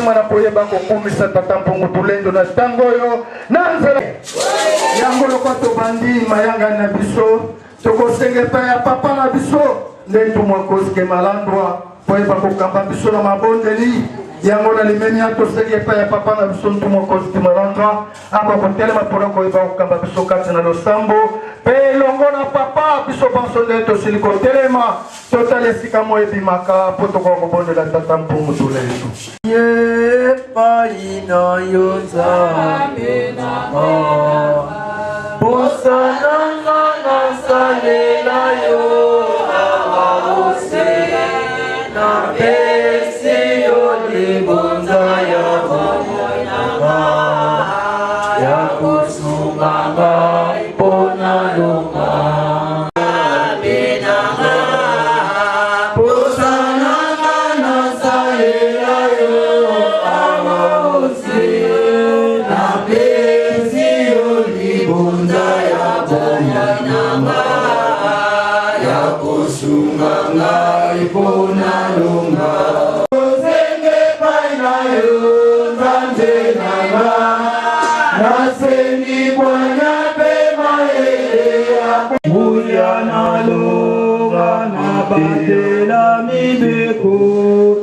motema na koyeba kokumisa tata mpungu tulendo na tango yo na nzela yango lokwa tobandi mayanga na biso tokosenge pa ya papa na biso nde tumwakoske malandwa koyeba kokamba biso na mabondeli yango na limeni atosenge pa ya papa na biso tumwakoske malandwa apa kotelema mpona koyeba kokamba biso kati na losambo pe longo na papa biso banso nde tosili kotelema totala esika mo ebimaka mpo tokoka kobondela tata mpungu tulendo epai na yo nzambe nanga bosananga nasalela yo awa ose napesi yo libonza ya bomoi nanga ya kosunga ngai mpona longa batela mibeko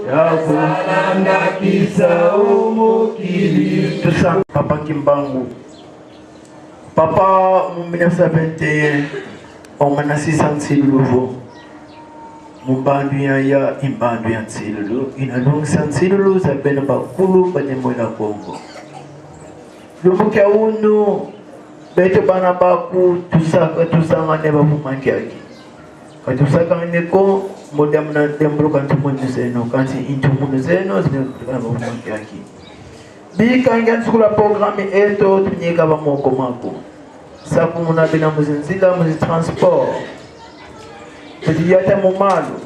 ya kolanda kisa omokili tusanga papa Kimbangu papa mu 1921 omana 600 nouveau mumbandu ya imbandu ya nsilulu inalungisa nsilulu zabena bakulu banyemo na Kongo lubuka unu beto bana baku tusanga ne bavumaki aki katusaka neko modam na dembro kantu mundu zeno kanti into mundu zeno zino bavumaki aki bikanga nsukula programme eto tunyeka bamoko mako saku muna bina muzinzila muzi transport Petiyata mumalu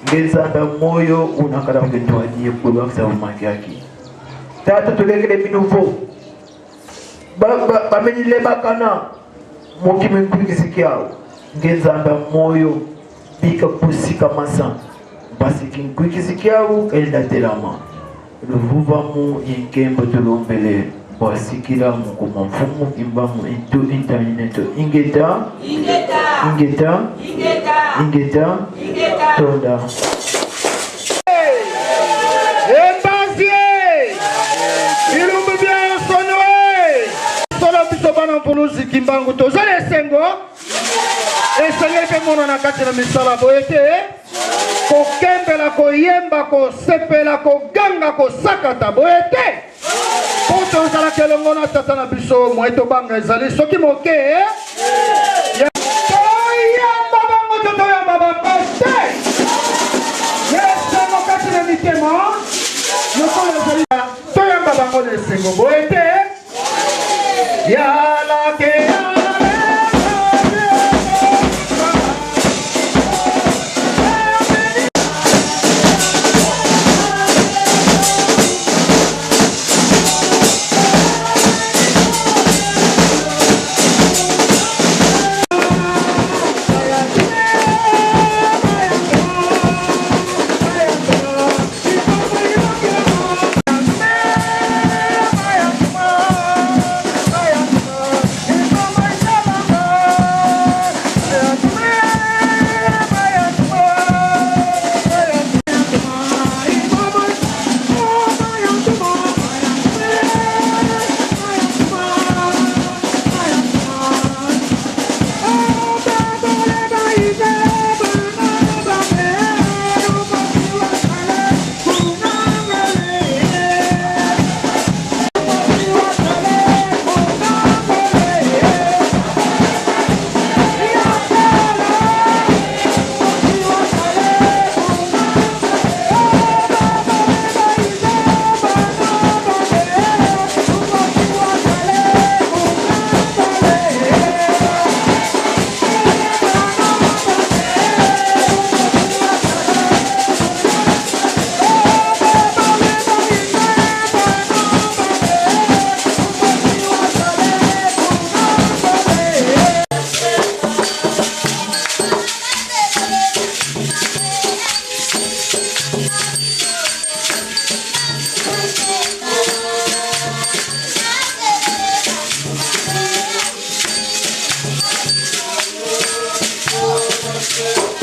ngezamba moyo unakala kugitwaje kulwa kusaba makiyaki tata tulekele minuvo bamenyile bakana mukime nkwikisikiao ngezamba moyo bika kusika masa basiki nkwikisikiao kaenda telama luvuva mu inkembo tulombele basikira mu kumamfumu imbamu into internet ingeta tonda Embasie ilumbu bya sonoe solo biso bana mpuluzi Kimbangu tozale sengo esengeli pe mono na kati na misala boyete kokembela koyemba kosepela koganga kosakata boyete poto zala kelongo na tata na biso mweto banga ezali soki moke toyamba bango toyamba bakote yesengo kati na mitema yokolo ezali toyamba bango na esengo boyete yalake Vamos,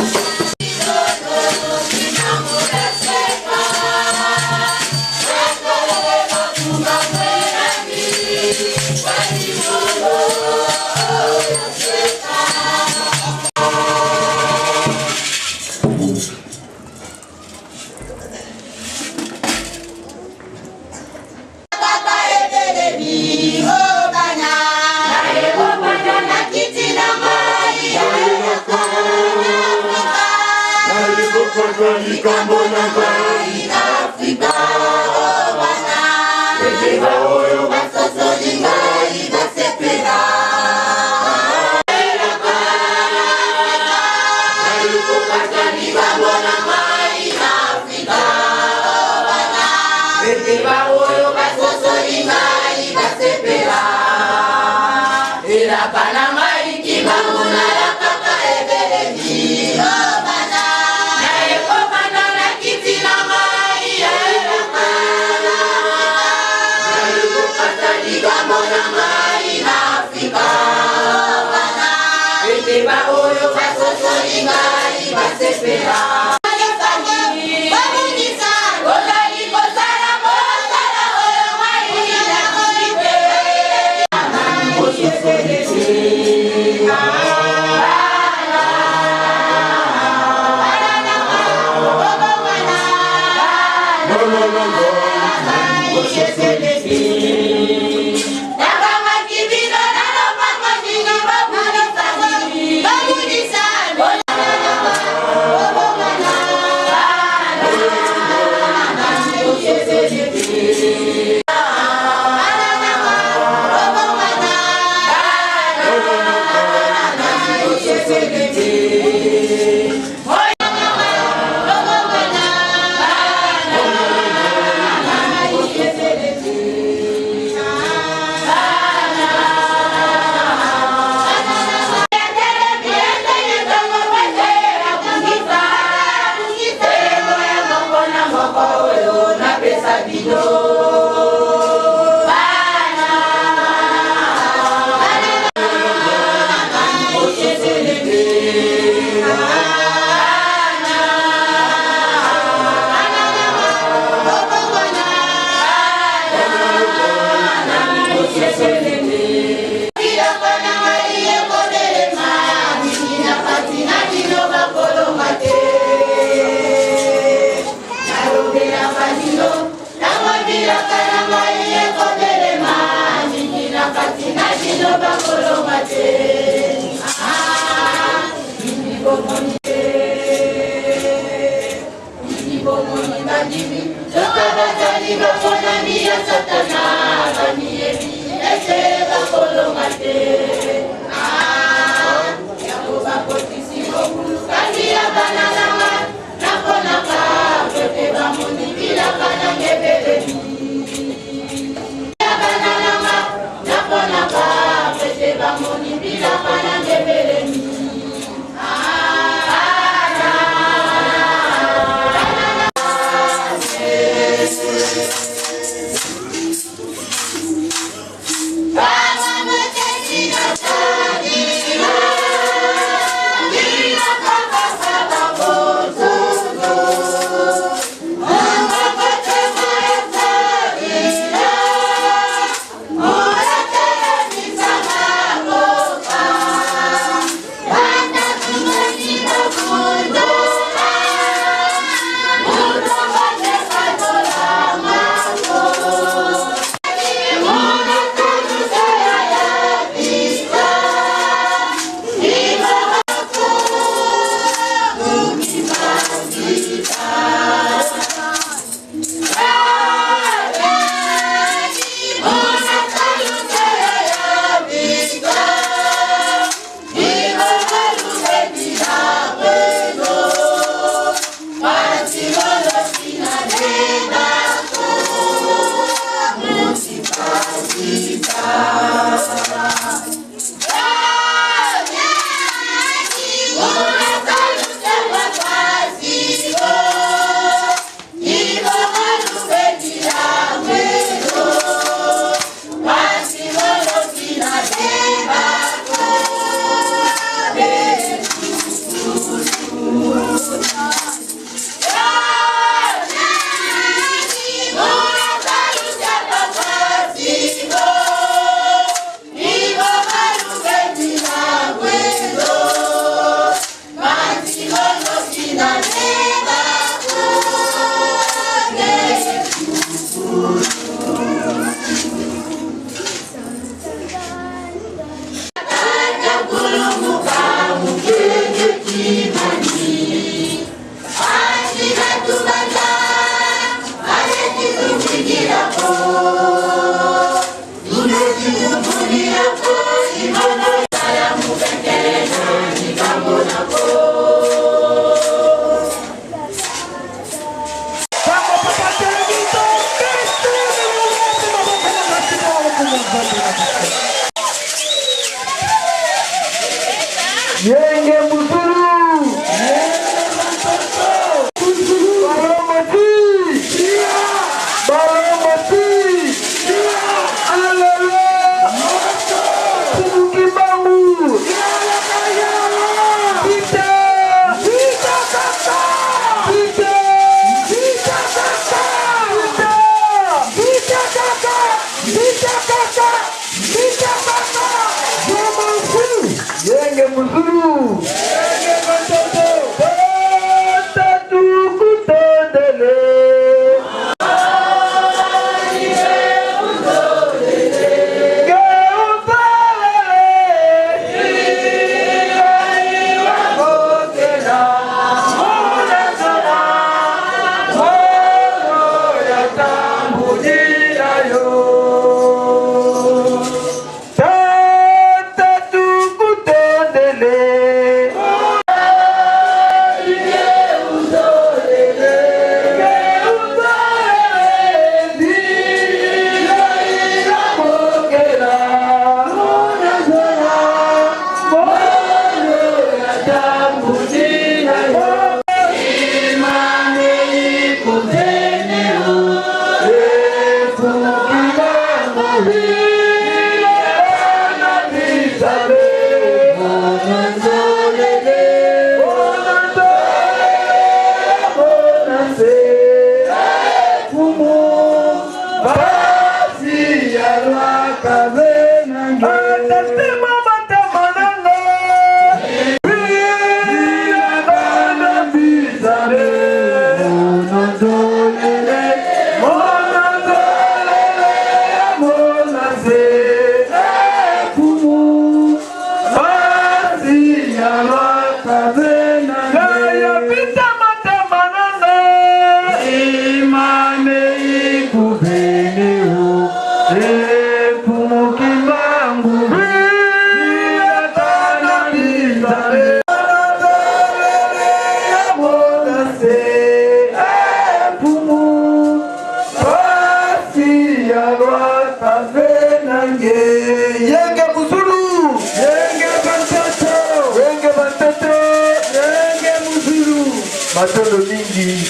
matondo mingi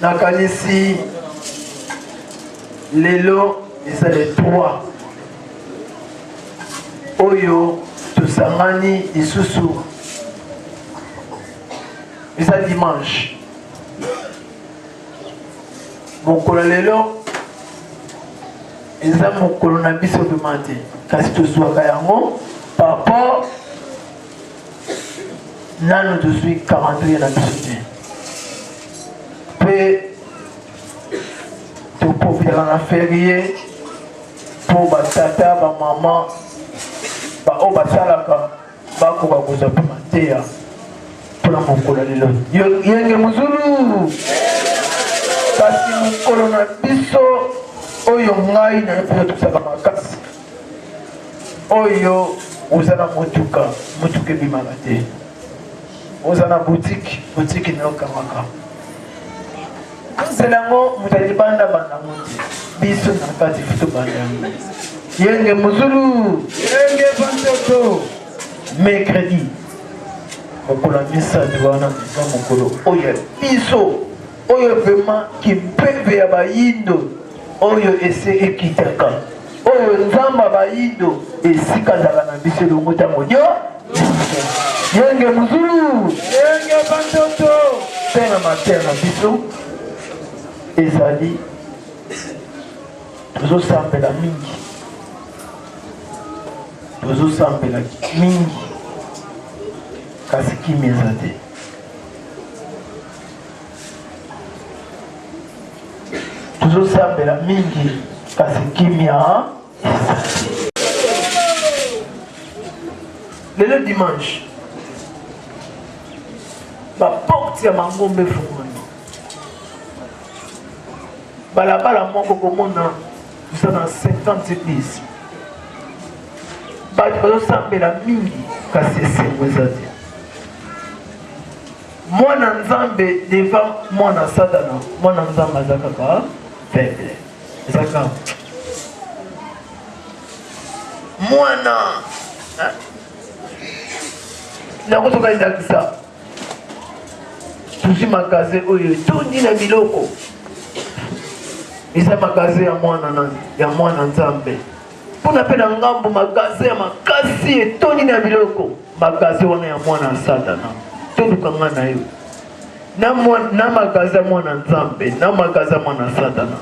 nakanisi lelo eza le 3 oyo tosangani lisusu eza dimanche mokolo lelo eza mokolo na biso dema te kasi tozwaka yango par rapport nano tozwi calendrier na biso te mpe toprofitaka na ferie mpo batata bamama baoyo basalaka bakoka kozwa mpe mateya mpona mokolo lelo yenge mozulu kasi mokolo na biso oyo ngai na yo mpe tosaka makasi oyo oza na motuka ebimaka te oza na boutique nayokamaka nzela yango moto alibanda bandango te biso na kati futo banda yango yenge mozulu yenge bandoto mercredi mokolo ya misato wana eza mokolo oyo biso oyo vraimen kimpembe ya bayindo oyo ese ekitaka oyo nzamba bayindo esika zala na biso elongo ntango nyo yenge mozulu yenge bandoto mpe na matere na biso ezali tozosambela mingi kasi kimi eza te tozosambela mingi kasi kimia eza te lelo dimanche baporte ya mangombe efungwani balabala moko komona eza na 50 églises bato bazosambela mingi kasi esengo eza te mwana nzambe devant mwana satana mwana nzambe aza kaka faible eza kaka mwana nakosoka ezakisa tozwi magasin oyo etondi na biloko eza magasin ya mwana nzambe mpona mpe na ngambo magasin ya makasi etondi na biloko magasin wana ya mwana satana tolukanga na yo na magasin ya mwana nzambe na magasin ya mwana satana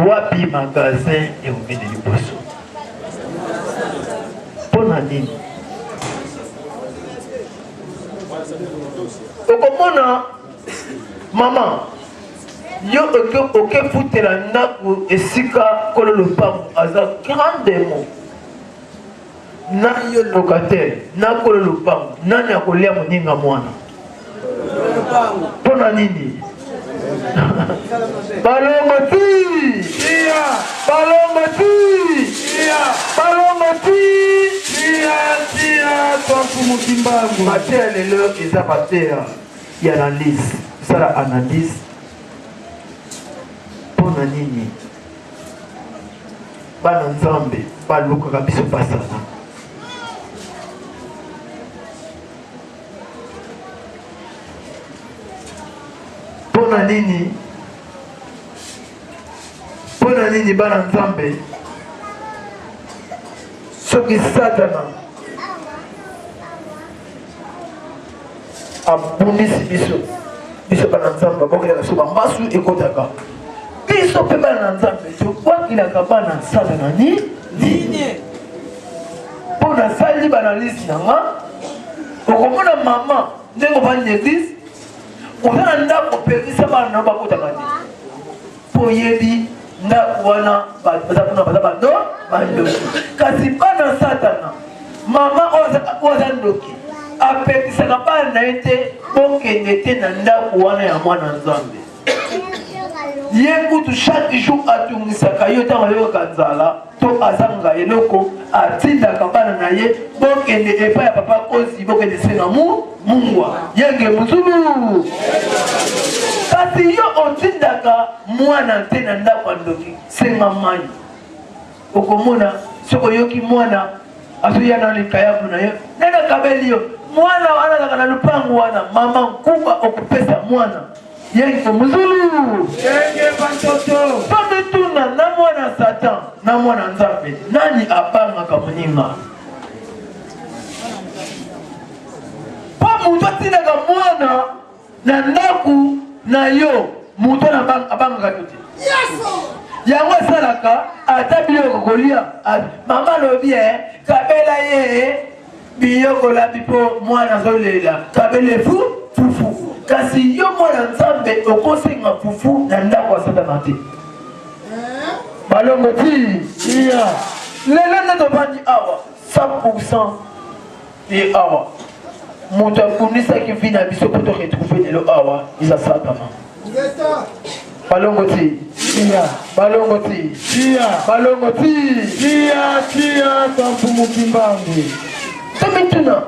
wapi magasin eomene liboso mpona nini okomona mama yo okefutela ndako esika kolo lopango aza grandement na yo locataire na kolo lopango nani akolia moninga mwana mpona nini balongo ti mateya lelo eza mateya ya analyse sala analyse mpona nini bana nzambe balukaka biso basala mpona nini bana nzambe soki satana abundisi biso bana nzambe babokelaka so bambasu ekotaka biso mpe bana nzambe tobwakilaka bana satana nini mpo nasali banalisi nanga okomona mama ndenge obandi eglise oza na ndako pekisa bana nao bakotaka te mpo oyebi ndako wana baza kuna baza bandoki kasi bana satana mama oyo aza ndoki apekisaka bana na ye te bokende te na ndako wana ya mwana nzambe ye kutu chaque jour atungisaka yo ntango ayoka nzala to azanga eloko atindaka bana na ye bokende epai ya papa ozi bokende senga mungwa yenge muzulu kasi yo otindaka mwana te na ndako ya ndoki senga mai okomona soki oyoki mwana azoya na likayabu na yo nena kabeli yo mwana wana azaka na lupango wana mama nkuba okupesa mwana Yenge muzulu. Yenge bantoto. Pambe tuna na mwana Satan, na mwana Nzambe. Nani abanga kamuninga? Pa mutu atinaka mwana na ndaku na yo, mutu na abanga katuti. Yango salaka atabilo kolia. Mama lobi kabela ye biyoko la bipo mwana zolela. Kabele fufu. Kasi yo mwana Nzambe okosenga fufu na ndako wa Satana te. Balongo ti iya. Lelo neto bandi awa 100% et awa. Mutu akunisa ki vina biso poto retrouver lelo awa isa Satana. Balongo ti iya. Balongo ti iya. Balongo ti iya tampumu kimbangi. Tomituna.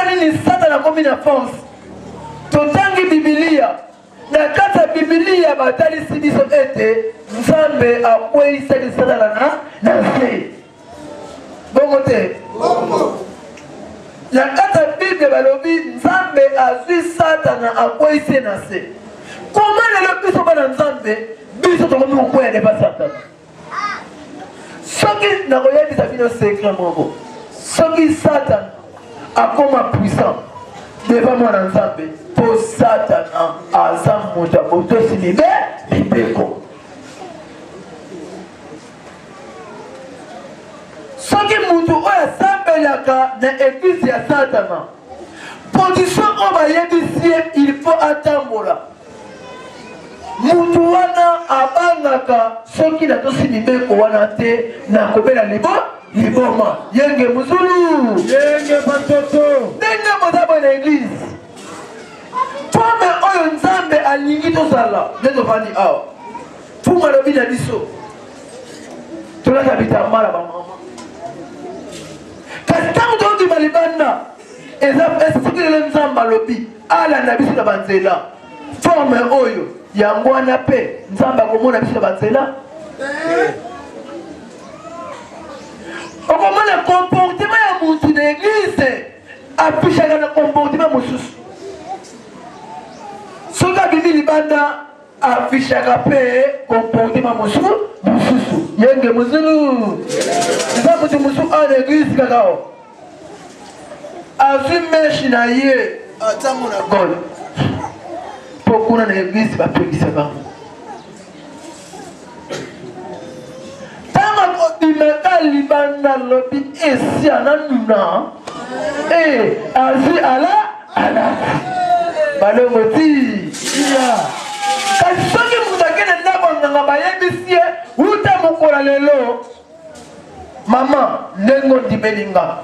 Nini Satana komi na force totangi Biblia na kata Biblia batali sibiso ete Nzambe akweyisa Satana na se bongo te na kata Biblia balobi Nzambe azwi Satana akweyise na se comment lelo biso bana Nzambe biso tokomi kokwea pa Satana soki nakoyebisa bino secret moko soki Satana akoma puissant devant mon Nzambe pour Satana aza muta boto simibe bibeko soki mutu oya sambelaka na église ya Satana position oyo bayebisi ye il faut atambola mutu wana abangaka soki natosi mibeko wana te na kobela liboma yenge muzulu yenge batoto ndenge mozabo na église pome oyo Nzambe alingi tozala nde tovandi awa fuma lobi na biso tolata bitambala bamama kasi ntango tondima libanda eza esiki lelo Nzambe alobi alanda biso na banzela forme oyo yango wana mpe Nzambe akomona biso na banzela okomona comportement ya mutu na église afishaka na comportement mosusu soki abimi libanda afishaka mpe comportement mosusu yenge muzulu eza mutu mosusu a na église kakao azwi meshi na ye atango na gole mpo kuna na église bapekisaka imeka libanda lobi esi ananuna azi ala balongo ti iya kasi soki mutu akende ndako nganga bayebisi ye uta mokola lelo mama ndenge ondimelinga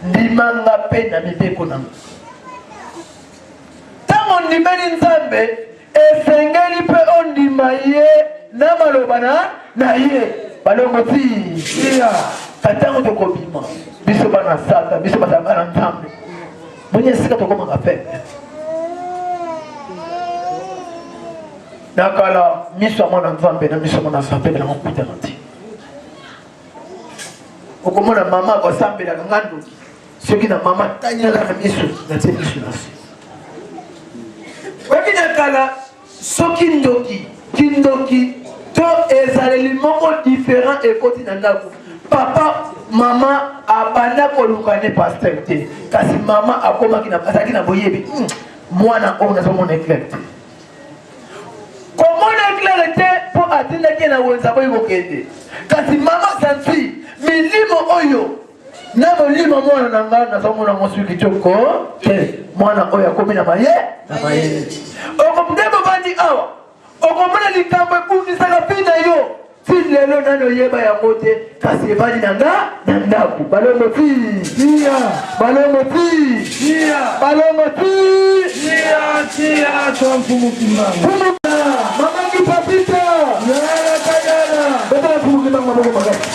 ndimanga mpe na mibeko nanga ntango ondimeli Nzambe esengeli mpe ondima ye na maloba na ye balongo ti iya katango tokobima biso bana Sata biso batanga na Nzambe bonye esika tokomaka pepe nakala miso ya mwana Nzambe na miso ya mwana Sata belanga kutana ti okomona mama akosambelaka ngando soki na mama tanyaka na miso natie miso na se oyebi nakala soki kindoki to ezaleli moko différent ekoti na ndako papa mama abanda koluka ne pasteur te kasi mama akomaki azalaki na boyebi mwana oyo nazomona éclair te komona éclair te mpo atindaki na wenza boyi kokende kasi mama santi milimo oyo na molimo mwana na nga nazomona mosu kitoko te mwana oyo akomi na mayele okomde bobandi awa okomona likambo ekundisaka mpi na yo ti lelo nani oyeba yango te kasi evandi na nga na ndako balongo ti iya balongo ti iya balongo ti iya tomfumukimanga mamangi papita yala kayala betala fumukimanga maboko makasi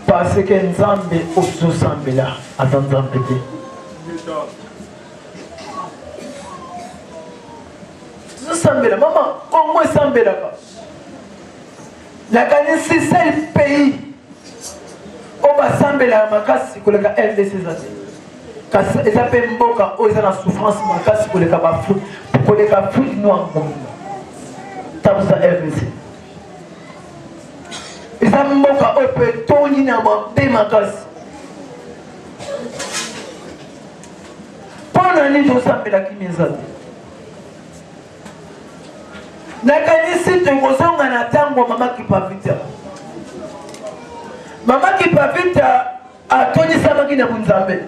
parce que Nzambe ozosambela aza Nzambe te zosambela mama Congo esambelaka nakanisi seul pays on va sambela makasi koleka RDC kasi eza pe mboka oyo eza na souffrance makasi koleka bafruit koleka fruit noir mobimba tabuza RDC eza mboka oyo pe tondi na mabe makasi mpona nini tosambelaki mieza te nakanisi tokozonga na ntango mama Kipavita. Mama Kipavita atonisamaki na bunzambe.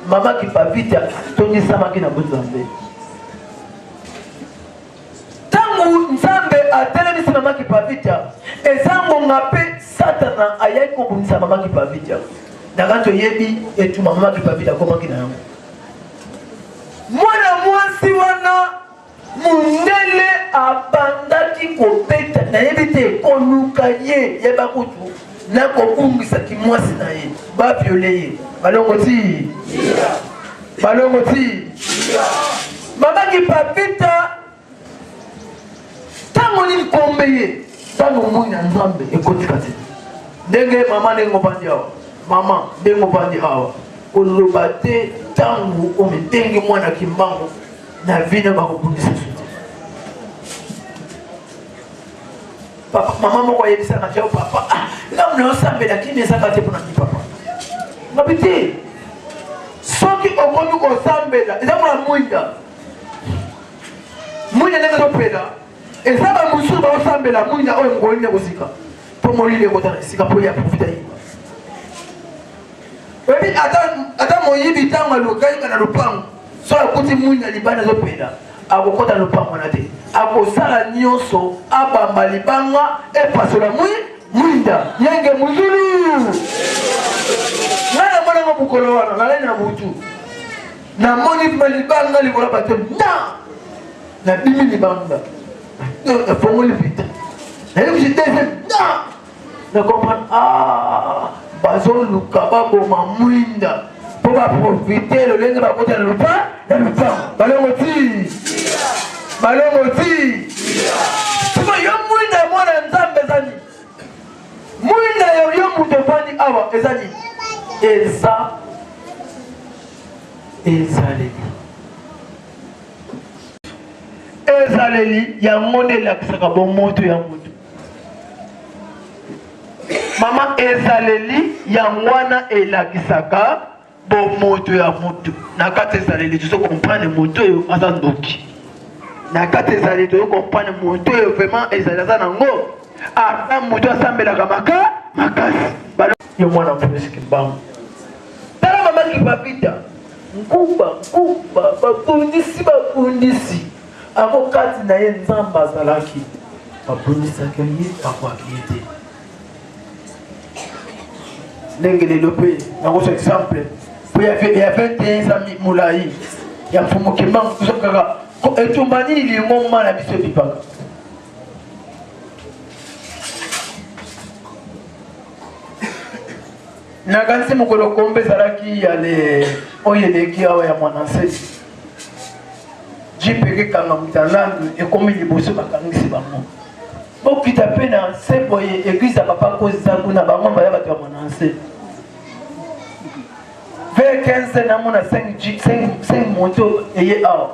Mama Kipavita atonisamaki na bunzambe. Tangu nzambe atelemisi mama Kipavita, ezangonga pe Satana ayai kobundisa mama Kipavita. Nakanto yebi etu mama Kipavita komaki na yango. Mwana mwasi wana mundele abandaki kopeta na yebite koluka ye yeba kutu na kobungisa kimwasi na ye ba viole ye balongoti mama Kipavita tango ni kombe ye tango mwana nzambe ekotika te ndenge mama nengo bandi awa mama ndengo bandi awa koloba te tango omendenge mwana kimbango na vina bakobundisa sote papa mama moko yebisa na jao papa nga mna osambela kini ezaka te mpona papa ngabite soki okomi kosambela eza mona mwinda ndenge topela eza bamosusu baosambela mwinda oyo mokoli nde kosika mpo molili ekota na esika mpo ya profita yiba oyebi ata moyibi ntango alokayika na lupango so akuti mwinda libanda ezopela akokota lupango wana te akosala nyonso abamba libanga epasola mwinda yenge muzulu ngana mwanango mokolo wana nalai na butu namoni ma libanga likola bato na bimi libanga efongoli vita nayebi deuxième na comprendre bazoluka baboma mwinda mpo baprofite lolenge bakota na lupango balongoti siko yo mwinda mwana nzambe ezani mwinda yo mutu efandi awa ezani ezaleli yango nde elakisaka bomoto ya mutu mama ezaleli yango wana elakisaka bomoto ya mutu na kati ezaleli tozo comprendre moto oyo aza ndoki na kati ezaleli tozo comprendre moto oyo vraiment ezali aza nango ata moto asambelaka makasi yo mwana mfundisiki mbangu tala mama Kipavita nkuba babundisi ako kati na ye nzambe azalaki babundisaki ye bakwaki ye te ndenge lelo mpe nakoso exemple po ya 21 ans molai ya mfumu kimbangu tozokaka etumba nini lingo ma na biso ebipaka nakanisi mokolo kombe ezalaki yale oyo eleki awa ya mwananse jipeke kanga mutalandu ekomi liboso bakangisi bango bokita mpe na se boye eglise ya papa kozisa kuna bango baya bato ya mwananse vers 15 namona 5 moto eye awa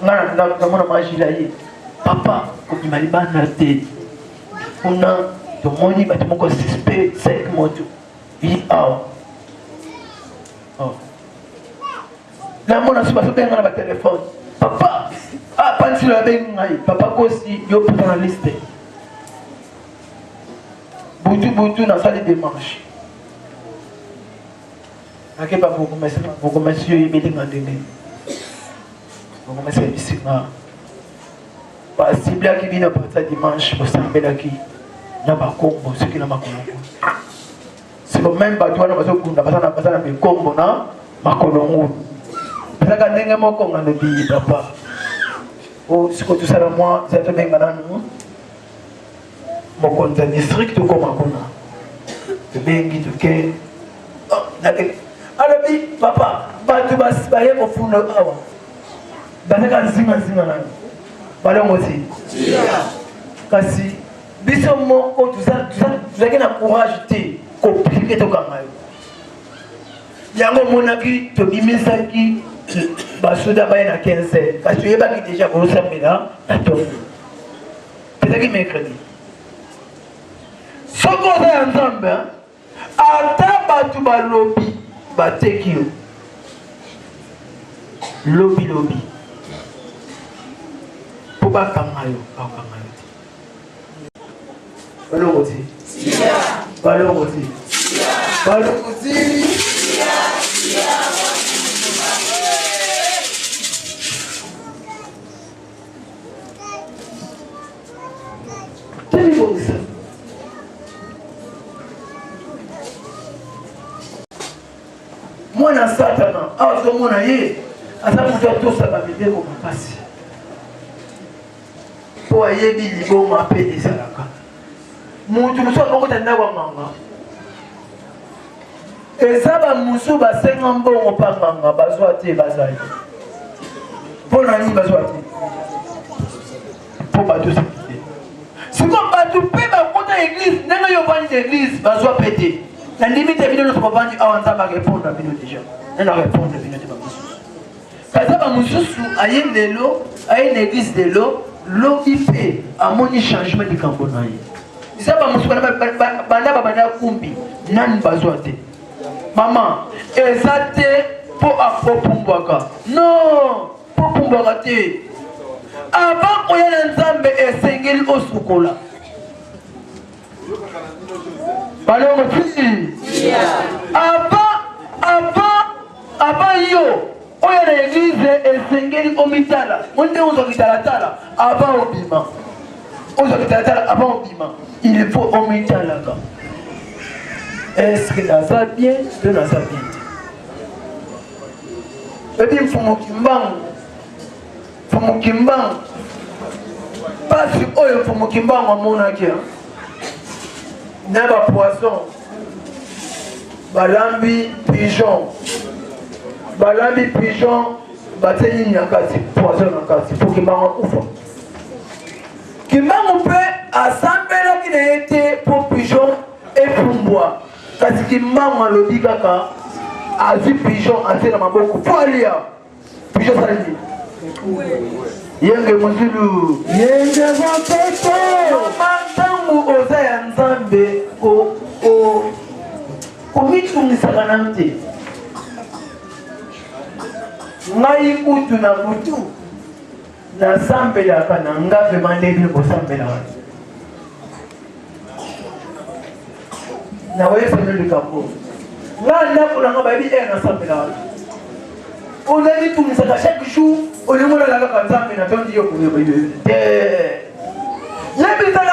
ngana namona majila ye papa kokima libanda te kuna tomoni bato moko suspect 5 moto eye awa namona so basobenga na batelefone papa pansilo abengi ngai papa kosi yo puta na liste butu nasali démarche akeba bokomesi yo yebelinga ndenge bokomesi ebisinga basiblaki bino pata dimanche bosambelaki na bakombo soki na makolongo siko meme bato wana bazokunda baza na bikombo na makolongo ezaka ndenge moko nga lobi papa siko tosala mwa za tobenga nanu mokonzi ya district okoma kuna tobengi toke alobi papa bato baye kofunda awa bazaka nzinga nanu balongo te kasi biso moko tozalaki na courage te compliqué to kanga yango monaki to bimisaki basuda baye na 15 kasi yebaki déjà kosambela na tondo peut-être mercredi soko oza ya nzambe ata bato balobi bateki yo lobi po bakanga yo bakanga yo balongo ti balongo ti balongo ti telebongisa mwana satana azomona ye aza moto atosaka mibeko makasi po ayebi liboma mpe ezalaka motu mosu akokota ndako ya nganga eza bamosu basenga mbongo mpa nganga bazwa te bazali mpo na nini bazwa te mpo batosaki te siko bato mpe bakota eglise ndenge yo vandi na eglise bazwa mpe te na ndimi te bino nyonso bavandi awa nzambe arépondre na bino déjà nana répondre bino te bamosusu kaza bamosusu aye lelo aye na eglise lelo lobi mpe amoni changement likambo na ye eza bamosusu banda babanda kumbi nani bazwa te mama eza te mpo apopumbwaka non mpo pumbwaka te avant koya na nzambe esengeli osukola balongo ti avant yo oya na eglize esengeli omitala monde ozwaki talatala avant obima ozwaki talatala avant obima il faut omitalaka est-ce que naza bien to naza bien te ebi mfumoki mbangu pasi oyo mfumoki mbangu amonaki na bapoisson balambi pigeon batie nini na kati poisson na kati po kimbangu akufa kimbangu mpe asambelaki na ye te po pigeon epumbwa kasi kimbangu alobi kaka azwi pigeon atie na maboko po alia pigeon salini yenge muzulu yenge vapeto ntango oza ya nzambe komitungisaka na te ngai kutu na mutu nasambelaka na nga vraimen ndenge kosambelaka nakoyesano likambo nga ndako na nga bayebi nasambelaka ozalitungisaka chaque jour olingo nalalaka nzambe na tondi yo te yebisala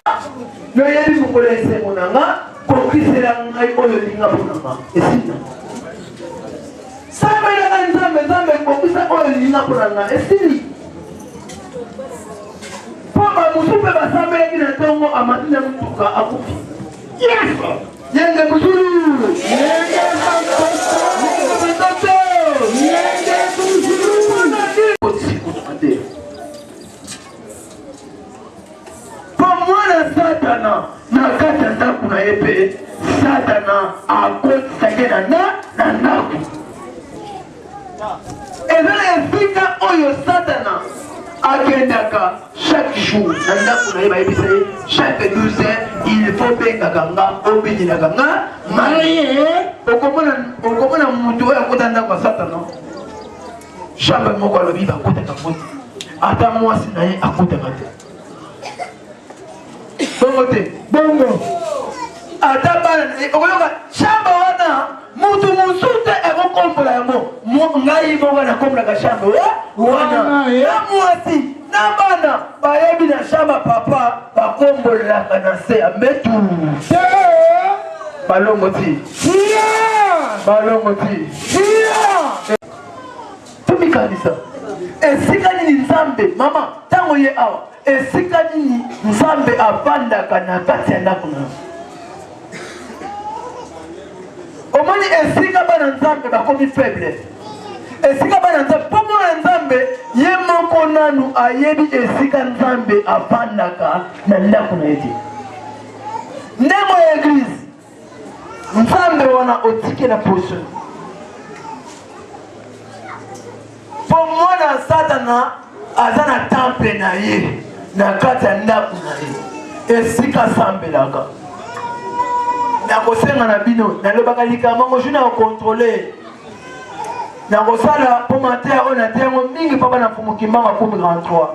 yoyebi mokolo esengo na nga kokisela ngai oyo linga mpo na nga esina sambelaka nzambe kokisa oyo linga mpo na nga esili mpo bamosu mpe basambelaki na ntongo amati na motuka akufi yenge mosulu po mwana satana na kati ya ndako na ye mpe satana akotisake na ndako eza na esika oyo satana akendaka chaque jour na ndako na ye bayebisa ye chaque 12 heures il faut bengaka nga obinilaka nga marie okomona motu oyo akota ndako ya satana chambre moko alobi bakotaka moti ata mwasi na ye akotaka te bongo te bongo ata bana na ye okoyoka chambre wana mutu mosusu te ekokombola yango ngai moko nakombolaka chambre wana na mwasi na bana bayebi na chambre papa bakombolaka na se ya mbetu balongo ti balongo ti tomikanisa esika nini nzambe mama ntango ye awa esika nini nzambe avandaka na kati ya ndako na omoni esika bana nzambe bakomi faible esika bana nzambe mpo mona nzambe ye moko nanu ayebi esika nzambe avandaka na ndako na ye te ndenge ya eglize nzambe wana otike na position po mwana satana aza na temple na ye na kati ya ndako na ye esika sambelaka nakosenga na bino nalobaka likambo ngo juna kokontrole nakosala po mateya oyo na tengo mingi papa na fumukimbanga 33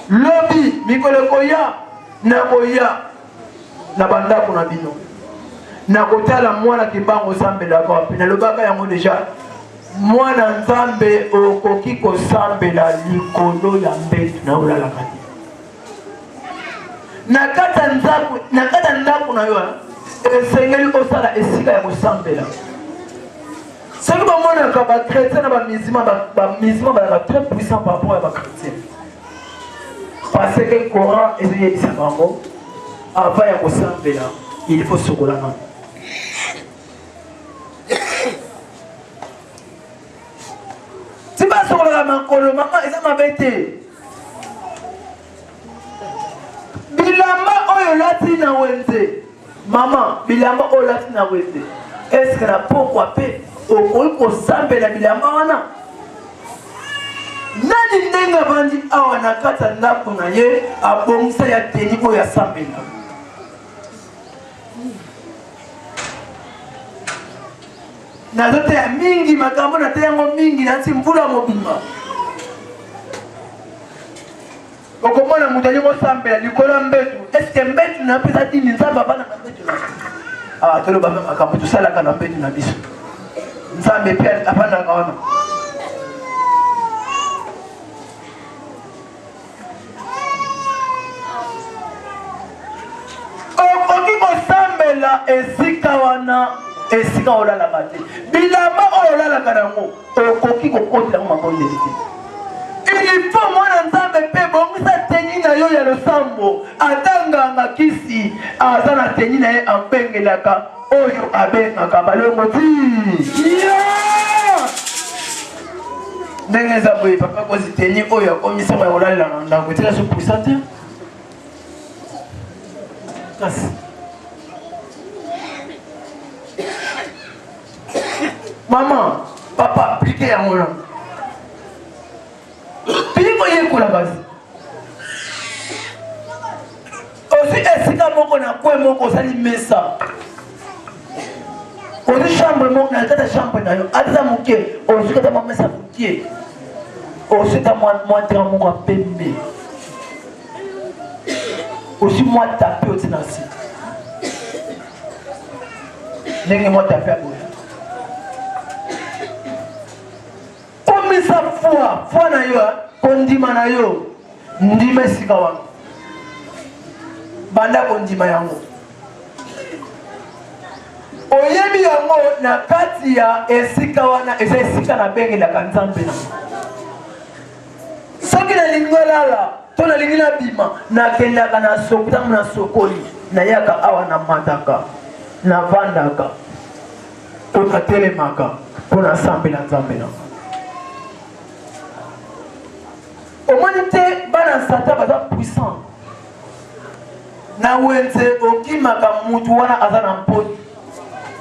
lobi mikolo koya nakoya na bandako na bino nakotala mwana kimbango osambelaka wapi nalobaka yango deja mwana nzambe okoki kosambela likolo ya mbetu na olalaka te na kati ya ndako na yo esengeli osala esika ya kosambela soki bamonaka bachrétien na bamizima balaka très puissant par rapport ya bachrétien parce que coran ezoyebisaka bango avant ya kosambela il faut sokola nano ti basokolaka makolo mama eza mabe te bilamba oyo lati na wenze mama bilamba oyo lati na wenze eske na pokwa mpe okoki kosambela bilamba wana nani ndenge avandi awa na kati ya ndako na ye abongisa ya teni oyo asambela nazoteya mingi makambo nateyango mingi nati mvula mobimba okomona moto alingi osambela likolo ya mbetu eske mbetu na mpeza dini nzambe abana na mbetu na toloba mpe makambo tosalaka na mbetu na biso nzambe mpe abandaka wana okoki kosambela esika wana esika olalaka te bilamba oyo olalaka nango okoki kokotilango mabondeli te il faut mwana nzambe mpe bongisa teni na yo ya losambo atanganga kisi aza na teni na ye ampengelaka oyo abengaka balongo ti ndenge eza boye papa kozi teni oyo akomisama ya kolalela na ndako etika so puissant te kasi maman papa appliqué yango na pili koyekola basi osi esika moko na kwe moko osali mesa osi chambre moko na kata chambre na yo ateza moke osi kata mwa mesa mokie osi ta mwa tera moko ya pembe osi mwa tape oti na si ndenge mwa tape aboya komisa fwa na yo kondima na yo ndima esika wana banda kondima yango oyebi yango na kati ya esika wana eza esika na bengelaka nzambe na soki nalingi olala to nalingi nabima nakendaka ntango na sokoli nayaka awa na mataka navandaka to natelemaka mpo nasambela nzambe na omoni te bana satan baza puissant na wenze okimaka mutu wana aza na mponi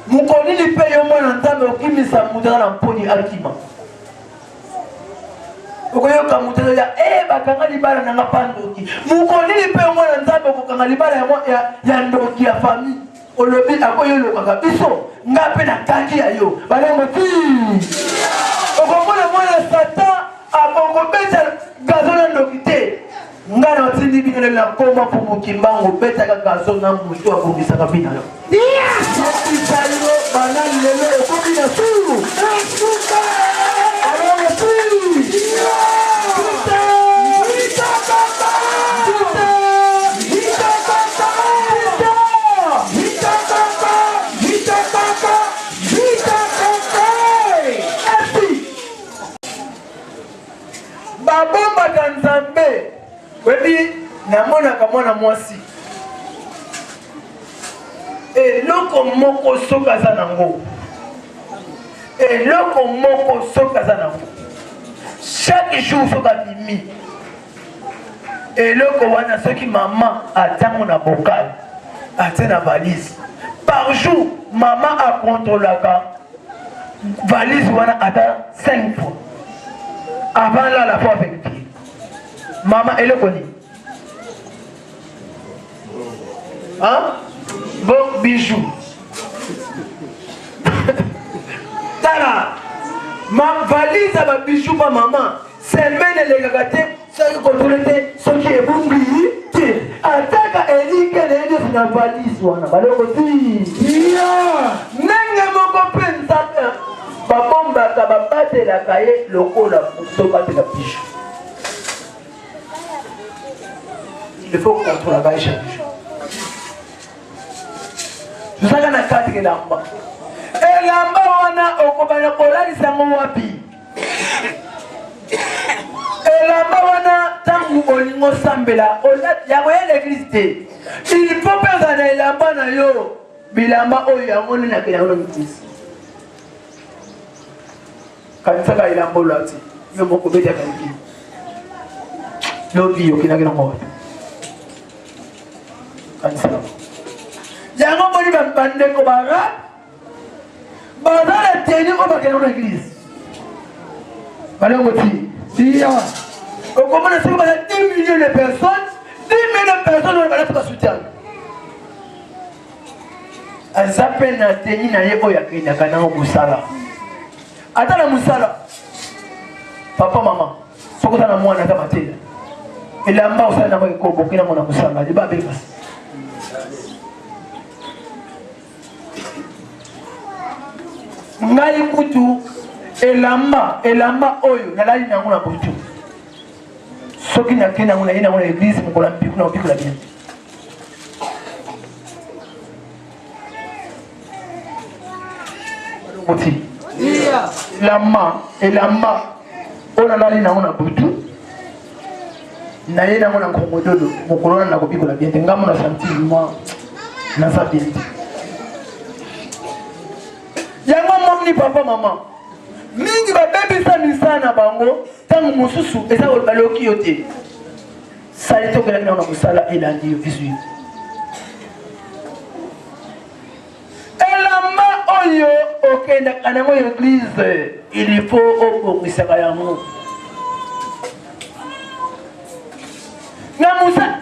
mokonini mpe yo mwana nzambe okimisa mutu aza na mponi akima okoyoka mutu azoya bakanga libala nanga pa ndoki mokonini mpe yo mwana nzambe okokanga libala ya ndoki ya famille olobi akoyolokaka biso nga mpe na kangi ya yo balengo ti okomona mwana satan akokobeta gazo na ndoki te nga na otindi bino lelo na koma po mokimbango obetaka gazo na moto abongisaka bina yo yo banani lelo okomi na sulu babombaka nzambe webi namonaka mwana mwasi eloko moko soki aza nango eloko moko soki aza nango chaque jour soki abimi eloko wana soki mama atango na bokal atie na valise. Par jour, maman a contrôlé la valise wana à 5 fois. Avant là, la fois vérifiée. Maman, elle est connue. Hein? Bon bijou. Tala, ma valise à ma bijou pas maman. Semaine les gâtés, ça qui contrôle ce qui est bon billet. Attaque Eli qu'elle est dans la valise wana. Baloko ti. Nenge moko pensa. Babomba kababate la cahier lokola tobate la bijou. Il faut contrôler la cahier chaque jour. Nous allons à 4 lamba. Et lamba wana okobana kolali sango wapi. Et lamba wana tangu olingo sambela olat yakoya l'église te. Il faut perdre na lamba na yo. Bilamba oyo yango na kena na l'église. Kanisa ka lamba lati. Yo moko beta kaniki. Lobi yo kina ngo. Kanisa. Yango moni bande ko bara. Bazala teni ko bakena na l'église. Balongo ti. Tia. Au comment est-ce que 10 millions de personnes, 10 millions de personnes ont pas de soutien. Azape na teni na yeko ya kenya kana musala. Ata na musala. Papa maman, sokota na mwana ta matela. Elamba usala na ko bokina mona musala. Diba beka. Ngai kutu elamba oyo nalali nango na butu soki nakenda ngo na yena ngo na église mokola mpiku na opikola bien oti elamba oyo nalali nango na butu na yena ngo na nkongododo mokolo na kopikola bien te ngamo na senti moi naza bien te yango moni papa maman mingi babebisa misana bango tangu mosusu eza baloki yo te sali tokelaki nango na mosala elandi yo visui elamba oyo okendaka nango église il faut obongisaka yango na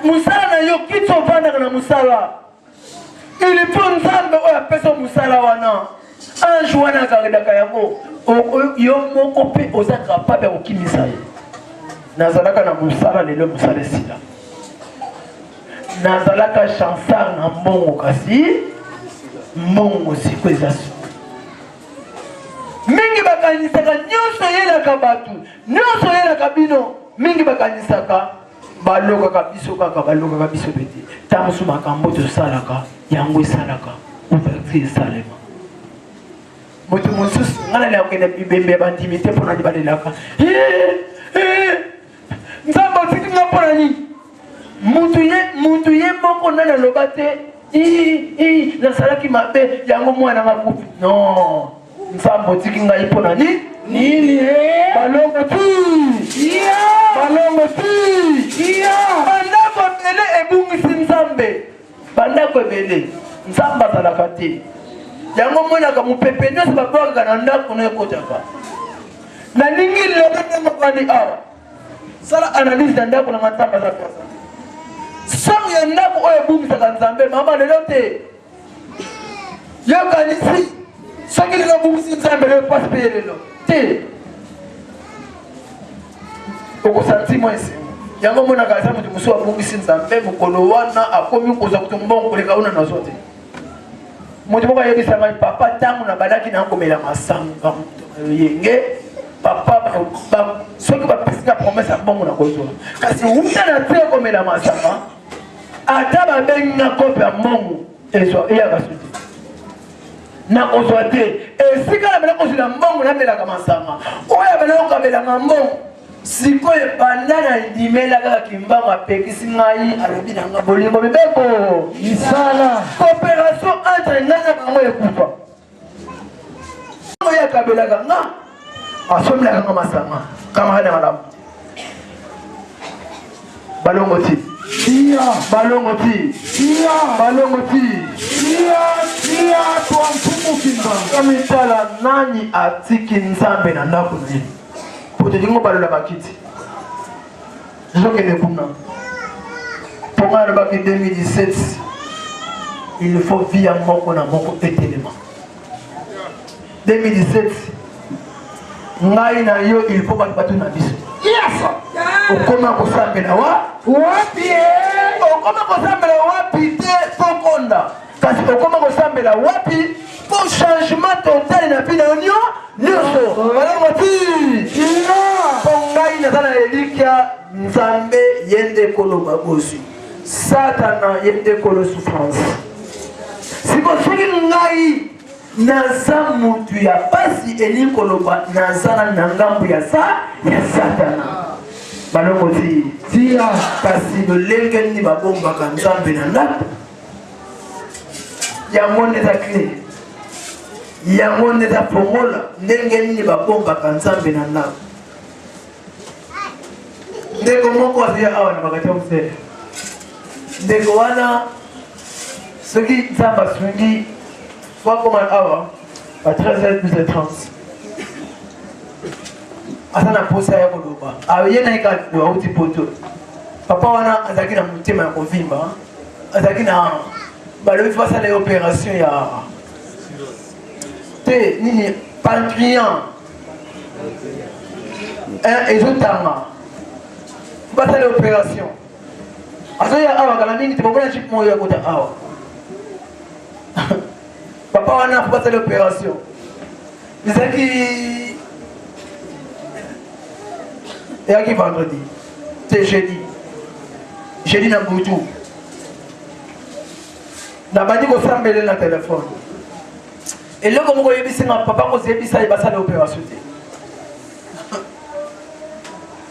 mosala na yo kiti ovandaka na mosala il faut nzambe oyo apesa mosala wana ange wana akakendaka yango yo moko mpe oza capable ya kokimisa ye nazalaka na mosala lelo mosala esila nazalaka chansard na mbongo kasi mbongo siko eza su mingi bakanisaka nyonso eyelaka bato nyonso eyelaka bino mingi bakanisaka balokaka biso kaka balokaka biso pete ntango so makambo tosalaka yango esalaka ouverture esalema moto mosusu ngana la okende bibembe bandimi te mpona libalelaka nzambe otiki nga mpona nini mutu ye moko nani aloba te nasalaki mabe yango mwana nga kupi non nzambe otiki ngai mpona nini balongo ti bandako ebele ebungisi nzambe bandako ebele nzambe azalaka te yango monaka mopepe nyonso babwakaka na ndako na ekotaka nalingi lelo ndengokani awa sala analyse na ndako na nzambe aza pesa soki ya ndako oyo ebungisaka nzambe mama lelo te yokanisi soki lelo obungisi nzambe lelo pasi mpe lelo te okosanti mwa esengo yango monaka eza moto mosusu abungisi nzambe mokolo wana akomi kozwa kutu mbongo koleka una nazwa te moto moko ayebisa ngai papa ntango na bandaki na komela masanga yenge papa soki bapesinga promese ya mbongo na kozwa kasi wuta na te komela masanga ata babengi na kope ya mbongo eyaka su te na kozwa te esika na bana kozwila mbongo namelaka masanga oyo bana okabelanga mbongo sikoyo banda na ndimela kaka kimbango apekisi ngai alobi na nga bolingo mibeko misala coopération entre ngai na bango ekufa oyo akabelaka nga asomelaka nga masanga kama kana malamu balongo ti Tia. Balongo ti. Tia. Balongo ti. Tia. Toi mpumu kimba. Kamitala nani atiki nzambe na ndako na ye. Pote dingo balola bakiti. Jokende kuna. Pour le bac 2017, il faut vivre moko na moko éternellement. 2017, ngai na yo il faut battre na biso. Yes. Okoma ko sambela wa? Wapi? Okoma ko sambela wapi te fokonda. Kasi okoma ko sambela wapi pour changement total na bina onyo nyonso. Balongo ti. Pour ngai na tana elikia nzambe yende koloba bosi. Satana yende kolo souffrance. Si vous soyez ngai naza mutu ya pasi eli koloba nazana na ngambu ya Satana. Balongo ti tia kasi lolenge ni babomba ka nzambe na ndako. Yango neza clé. Yango neza fongola ndenge ni babomba ka nzambe na ndako. Ndeko moko azia awa na bakati mse. Ndeko wana soki nzamba sungi kwa koma awa à 13h30 asana posa ya koloba ayena ika do auti poto papa wana azaki na mutema ya kovimba azaki na balobi face à l'opération ya te nini pancréas ezotanga face à l'opération azoya awa kala mingi tebokona chip moyo ya kota awa papa wana face à l'opération ezaki qui vendredi, c'est jeudi. Jeudi na Boutou. Na bandi ko sambele na téléphone. Et là comme ko yebisi na papa ko yebisa ibasa na opération té.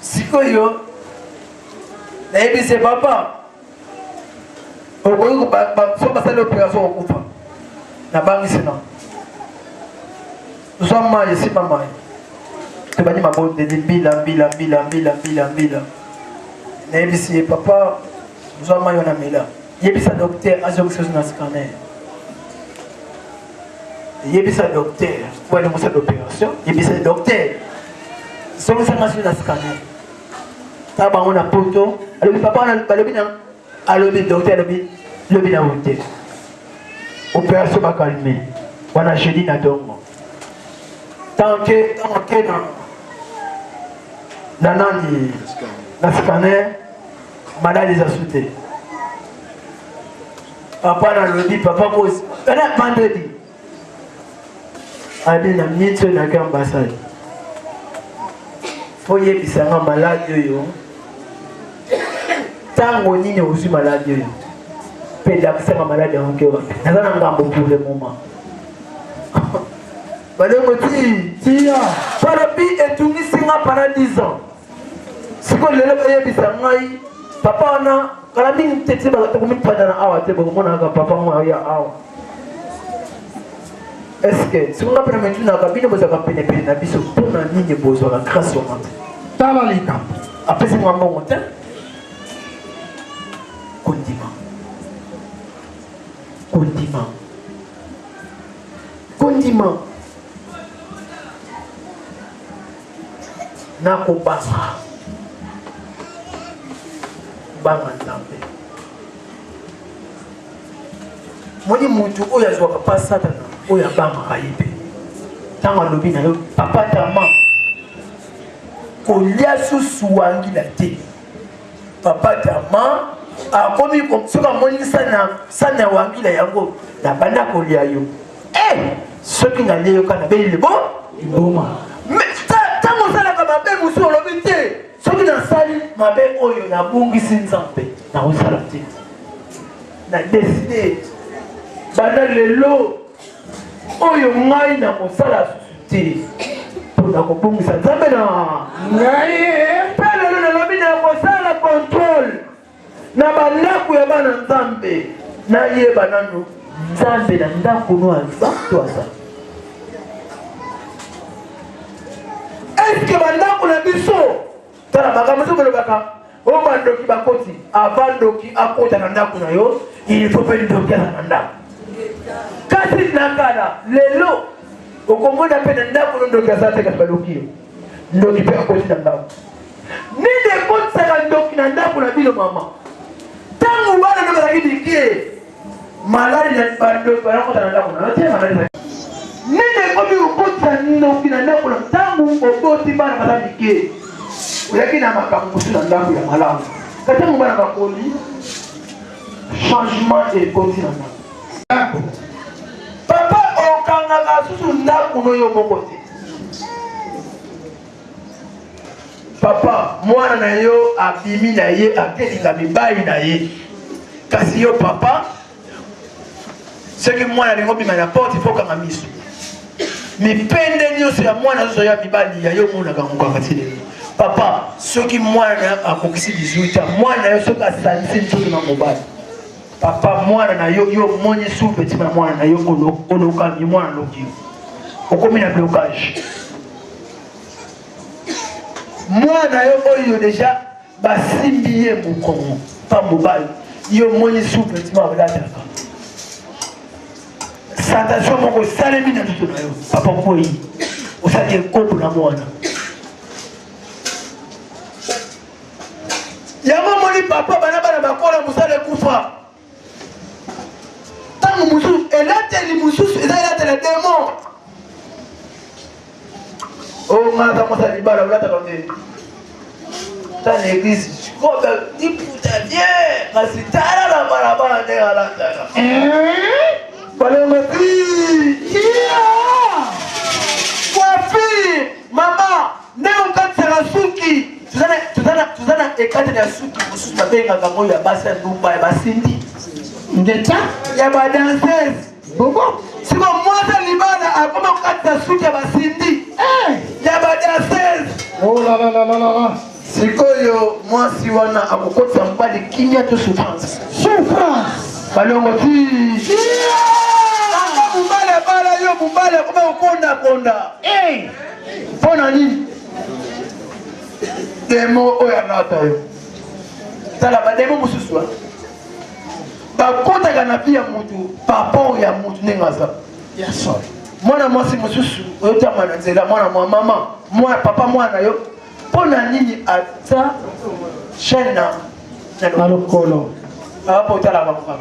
Sikoyo. Na yebisi papa. O ko ba so basa na opération okufa. Na bangi sina. Zoma yesi mama. Tebani mabonde de bila. Na yebisi papa zoma yona mela. Yebisa docteur azokso na scanner. Yebisa docteur pour aller faire l'opération. Yebisa docteur. Somo sana na scanner. Taba on a poto. Alors papa on a balobi na. Alors le docteur lobi na hotel. Opération ba calmer. Wana jeudi na dongo. Tant que nanani na scanner malade les a sauté. Papa na lobby papa pose. Pendant vendredi. Abi na mito na ambassade. Foye bisanga malade yo. Tango nini osu malade yo. Penda kusema malade en cœur. Nazana ngambo pour le moment. Balongo tia parapi etungi singa para 10 ans. Siko lelo baye bisangai papa na kala mingi tete ba to kumit pada na awa te ba mona ka papa mo ya awa. Est-ce que si on a pris maintenant la cabine, vous avez pris na biso pour na nini bozo la grâce au monde. Tabalika. Après c'est moi mon temps. Condiment. Na ko banga nzambe moni mutu oyo azwaka pa satana oyo abangaka ye mpe ntango alobi na yo papa tama kolia susu wangila te papa tama akomi soki amoni sana ya wangila yango na banda kolia yo soki nalie yo kana belile Iboma. Tango salaka mabe musu olobi te soki nasali mabe oyo nabungisi nzambe na osala te na deside banda lelo oyo ngai na kosala te mpona kobungisa nzambe na Ngai. mpe lelo nalobi na kosala contrôle na bandako ya bana nzambe nayeba nano nzambe na ndako no aza to aza. Est-ce que bandako na biso tala makambo so bolobaka O bandoki bakoti avant doki akota na ndako na yo il faut pas ndoki na ndako kasi nakala lelo okomona pe na ndako ndoki azate kasi badoki ndoki pe akoti na ndako ninde kotaka ndoki na ndako na bilo mama tangu bana ndo bazaki malari na bandoki banakota na ndako na yote malari ninde komi ukota ndoki na ndako na tangu oboti bana bazaki oyaki na makambo na ndako ya malamu kati yango bana bakoli changement ekoti na ndako papa okangaka susu ndako noyo moko te papa mwana na yo abimi na ye akelinga mibali na ye kasi yo papa soki mwana alingi obima na porte ifo okanga miso mipende nyonso ya mwana nyonso ya mibali ya yo monaka mokaka ti lelo papa soki mwana akokisi 18 ans mwana yo soki asalisi nzoto na mobali papa mwana na yo yo moni souvetima na mwana na yo olokami mwana loki okomi na blocage mwana yo oyo deja basimbi ye mokongo pa mobali yo moni souvetima olataka sensation moko esalemi na nzoto na yo papa koyi osali ekopo na mwana yango moni papa bana bana bakola mosala ekufa ntango mosusu elateli mosusu eza elatela demo ongaza mosa libala olataka nde ta na eglise kobe diputa bien kasi tala na balabala nde alataka balengati wafi mama nde okatisaka suki tuzana ekateli ya suki mosusu babengaka ngo ya basi ya ndumba ya basindi ndeta ya badanseuse bobo siko mwasa libana akoma kokatisa suki ya basindi ya badanseuse olalala sikoyo mwasi wana akokotisa mobali kimia to souffrance balongo ti mubale yo mubale akoma kokondakonda mpona nini demo oyo alata yo tala bademo mosusu bakotaka na vie ya mutu papa oyo ya mutu ndenge aza mwana mwasi mosusu oyotama na nzela mwana mwa mama mwana papa mwana yo mpona nini ata chaine na lokolo apo otala bakokaka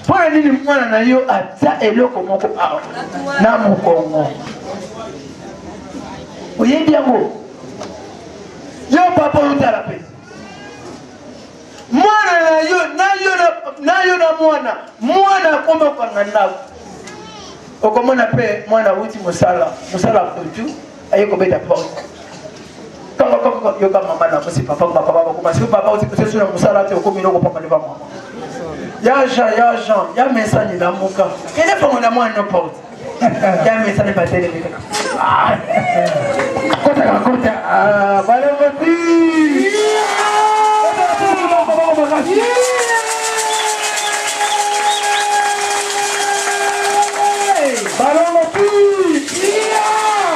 mpona nini mwana na yo ata eloko moko awa na mokongo oyebi yango yo papa oyotala pe mwana na yo na mwana akoma okanga ndako okomona pe mwana wuti mosala kutu aye kobeta porte yoka mama na mosi papa bakoma si papa osi na mosala te okomi noko papa leva mama ya Jean ya mesani na moka kele fongo na mwana no porte ya mesani batelemi kota balengoti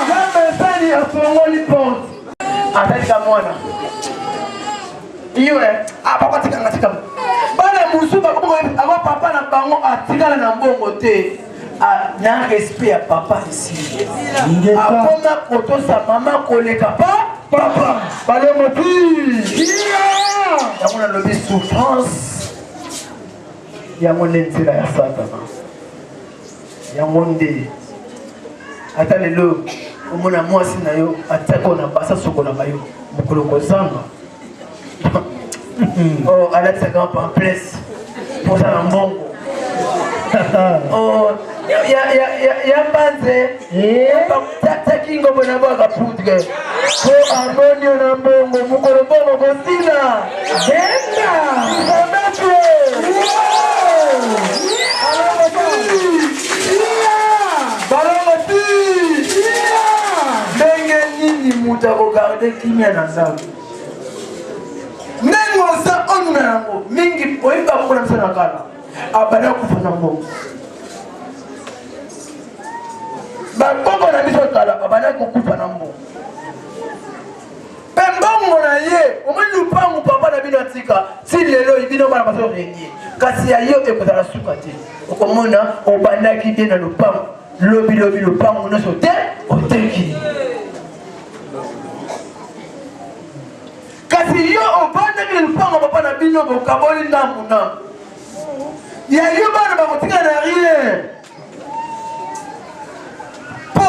jamesani afongoli porte atalika mwana iwe apakotikanga tika bana musuba ako papa na bango atikala na mbongo te na respect ya papa ici akoma kotosa mama koleka papa balengoti yango nalobi souffrance yango nde nzela ya satana yango nde ata lelo omona mwasi na yo atako na basa sokolaka yo mokolo kozanga alatisaka pamples mposala mbongo ya mbanze takingo bona bwaka putre po amonio na mbongo mokolo mbongo kosila enda balongoti ndenge nini mutu akogarde kimia na nzambe ndenge oza onuna yango mingi oyeba mokona miso na kala abanda kufa na mbongo bakoko na biso kala babanda kokufa na mbongo pe mbongo lupango na ye omoni lupango papa na bino atika ti lelo bino bana bazo régner kasi ya yo ekozala suka te okomona obandaki bien na lupango lobi lupango nyonso te oteki kasi yo obandaki lupango papa na bino bokaboli ndambu ya yo bana bakotika na rien po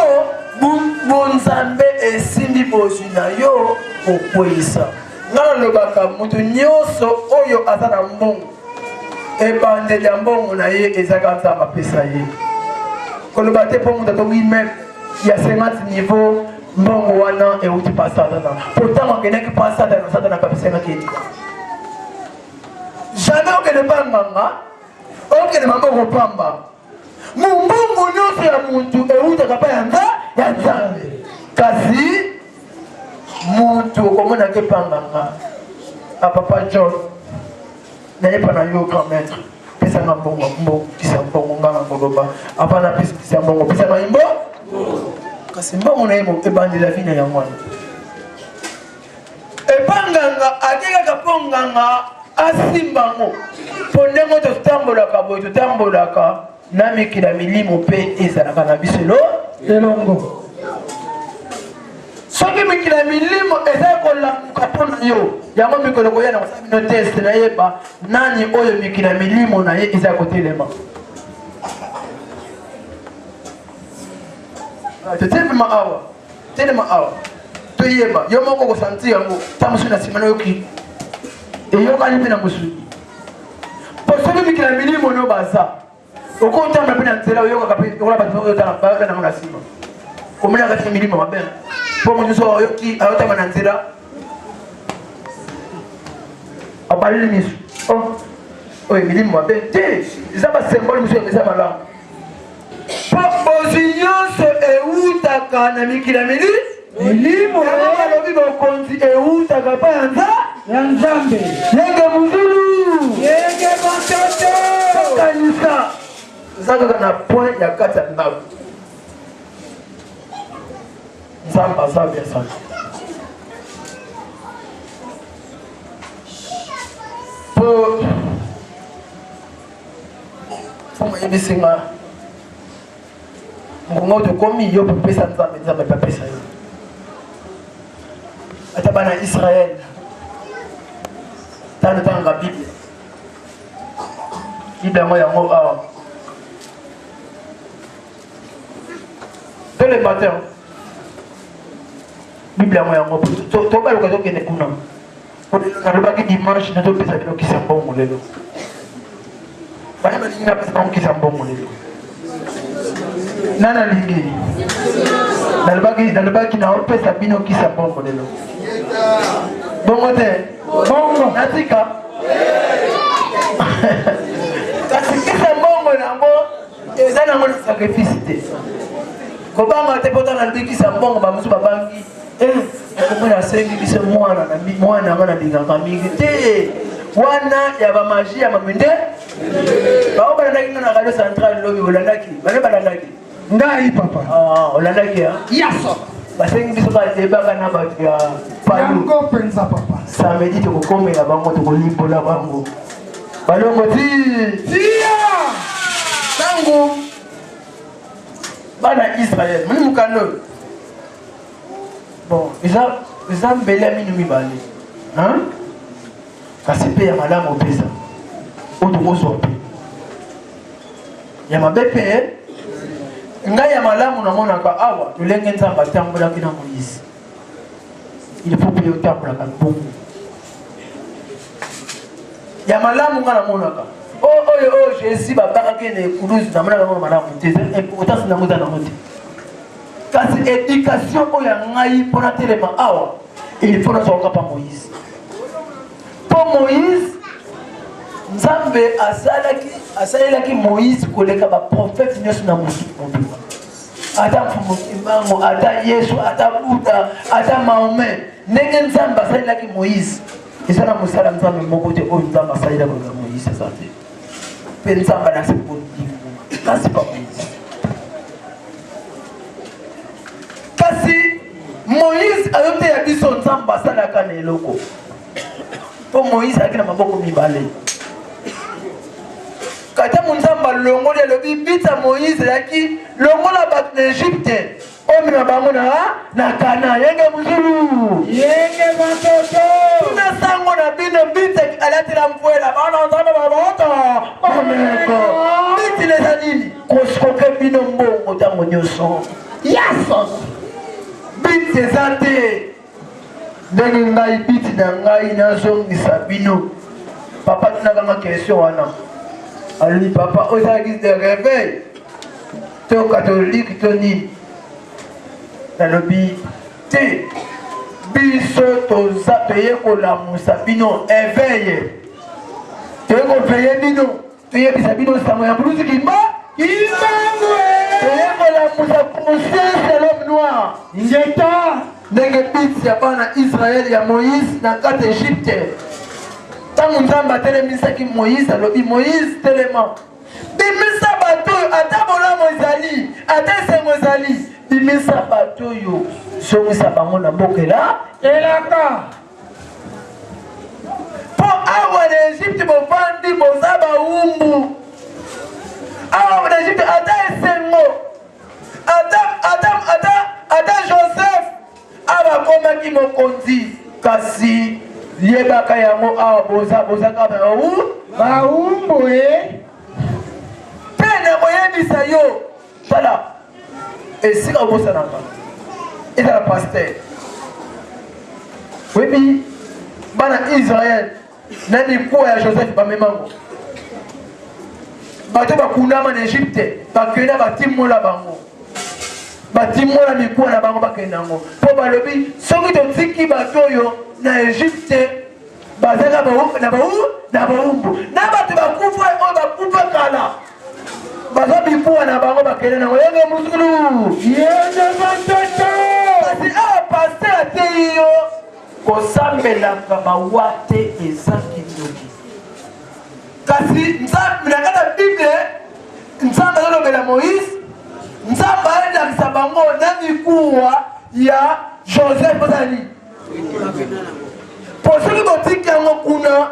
bonzambe esimbi bozwi na yo okweyisa nga nalobaka moto nyonso oyo aza na mbongo ebandeli ya mbongo na ye ezaka nzambe apesa ye koloba te mpo moto atongi meme ya 50 niveau mbongo wana euti pa satana pourtant akendaki pa satana kapesengaki etika jamais okende mpa nganga okende maboko pamba mumbongo nyonso ya muntu eutaka pa ya nzambe kasi muntu okomonaki panganga apapa John nayepa na yo grand maître pesanga mbongo kisa mbongo nganga koloba apana kisa mbongo pesanga imbo kasi mbongo na ye ebandela vi na yango wana epanganga akekaka mpo nganga asimbango mpo ndenge totambolaka boye totambolaka na mikila milimo mpe ezalaka na biso elongo soki mikila milimo eza kolamuka mpo na yo yango mikolo koya na kosala bino teste nayeba nani oyo mikila milimo na ye eza kotelema telema awa toyeba yo moko kosanti yango ta mosu na nsima nayoki eyokani mpe na mosuni po soki mikila milimo no baza okotamba mpe na nzela oyokaka mpe okola bato oyotala nango na nsima komona kati milimo mabe mpo mosusu oyoki ayotamba na nzela abaleli miso oyo milimo mabe te eza basymbole mosusu eza malamu po bozwi nyonso eutaka na mikila milimo yango balobi bokonzi eutaka mpa ya nzambe yenge muzulu yenge matete kanisa eza kaka na point ya kati ya ndako nzambe aza bien sana po foma yebisinga ngongo tokomi yo popesa nzambe papesa yo ata bana Israel tano tanga Bible yango awa tous les matins Bible yango tobaluka tokende kuna nalobaki dimanche nazopesa bino kisa mbongo lelo bana balingi napesa bango kisa mbongo lelo nana lingi nalobaki naopesa bino kisa mbongo lelo bongo te bongo natika kasi kisa mbongo nango eza nango na sacrifice te kobanga te mpota nalobi kisa mbongo bamosu babangi okomona asengi biso mwana anga nalingaka mingi te wana ya bamagie ya mamende bao balandaki nga na radio central lobi olandaki bane balandaki ngai papa olandaki yaso basengi biso badebaka na bato ya palu samedi tokokomela bango tokolimbola bango balongo tia tango bana Israel moni mukando bon eza mbele ya minu mibale kasi mpe ya malamu opesa oyo tokozwa mpe ya mabe mpe ngai ya malamu namonaka awa tolenge nzambe atambolaki na Moïse il faut mpe otambolaka mbongo ya malamu nga namonaka oyo Jésus babakaki na ekuluzu namonaka ngo malamu te otasi nango eza nango te kasi éducation oyo ya ngai mpona telema awa il faut nazwaka pa Moïse po Moïse nzambe asalelaki Moïse koleka baprofete nyonso na mobima ata mfumokimango ata Yesu ata Buda ata Mahomet ndenge nzambe asalelaki Moïse eza na mosala nzambe moko te oyo nzambe asalelaki koleka Moïse eza te mpe nzambe anasi politike kasi pa Moïse kasi Moïse ayote ya biso nzamba sala kana eloko po Moïse akina maboko mibale kata munzamba longo le lobi bita Moïse yaki longo la bat l'Égypte omi mabango na kana yenge muzulu yenge matoto tuna sango na bino bita alati la mvuela bana nzamba babota omeko biti les anini koskoke bino mbongo tango nyoso yasos biti ezate ndenge ngai biti na ngai nazongisa bino papa tunakanga question wana ali papa ozalaki de réveil to catholique to nini nalobi te biso toyekolamusa bino éveille toyekopeye bino toyebisa bino sango ya bulusi kimba toyekolamusa conscience de l'homme noir njeta ndenge biti ya bana Israël ya Moïse na kati Égypte tangu nzamba telemisaki Moïse alobi Moïse telema bimisa bato ata bolamo ezali ata esengo ezali bimisa bato yo zongisa bango na mbokela elaka po awa na Égypte bovandi boza baumbu awa na Égypte ata esengo ata Joseph abakomaki mokonzi kasi liebaka yango awa bozaka baumbu pe na koyebisa yo tala esika obosanaka ezala paster webi bana Israël na mikuwa ya Joseph bamemango bato bakundama na Égypte bakenda batimola bango batimola mikuwa na bango bakenda yango mpo balobi soki totiki bato oyo na Égypte bazaka na baumbu na bato bakufa oyo bakufa kala baza mikuwa na bango bakende nango yenge musulu yenge matoto kasi awa paster ateyi yo kosambelaka bawate eza kindoki kasi nakata bible nzambe azolobela Moïse nzambe ayelakisa bango na mikuwa ya Joseph ozali po soki botiki yango kuna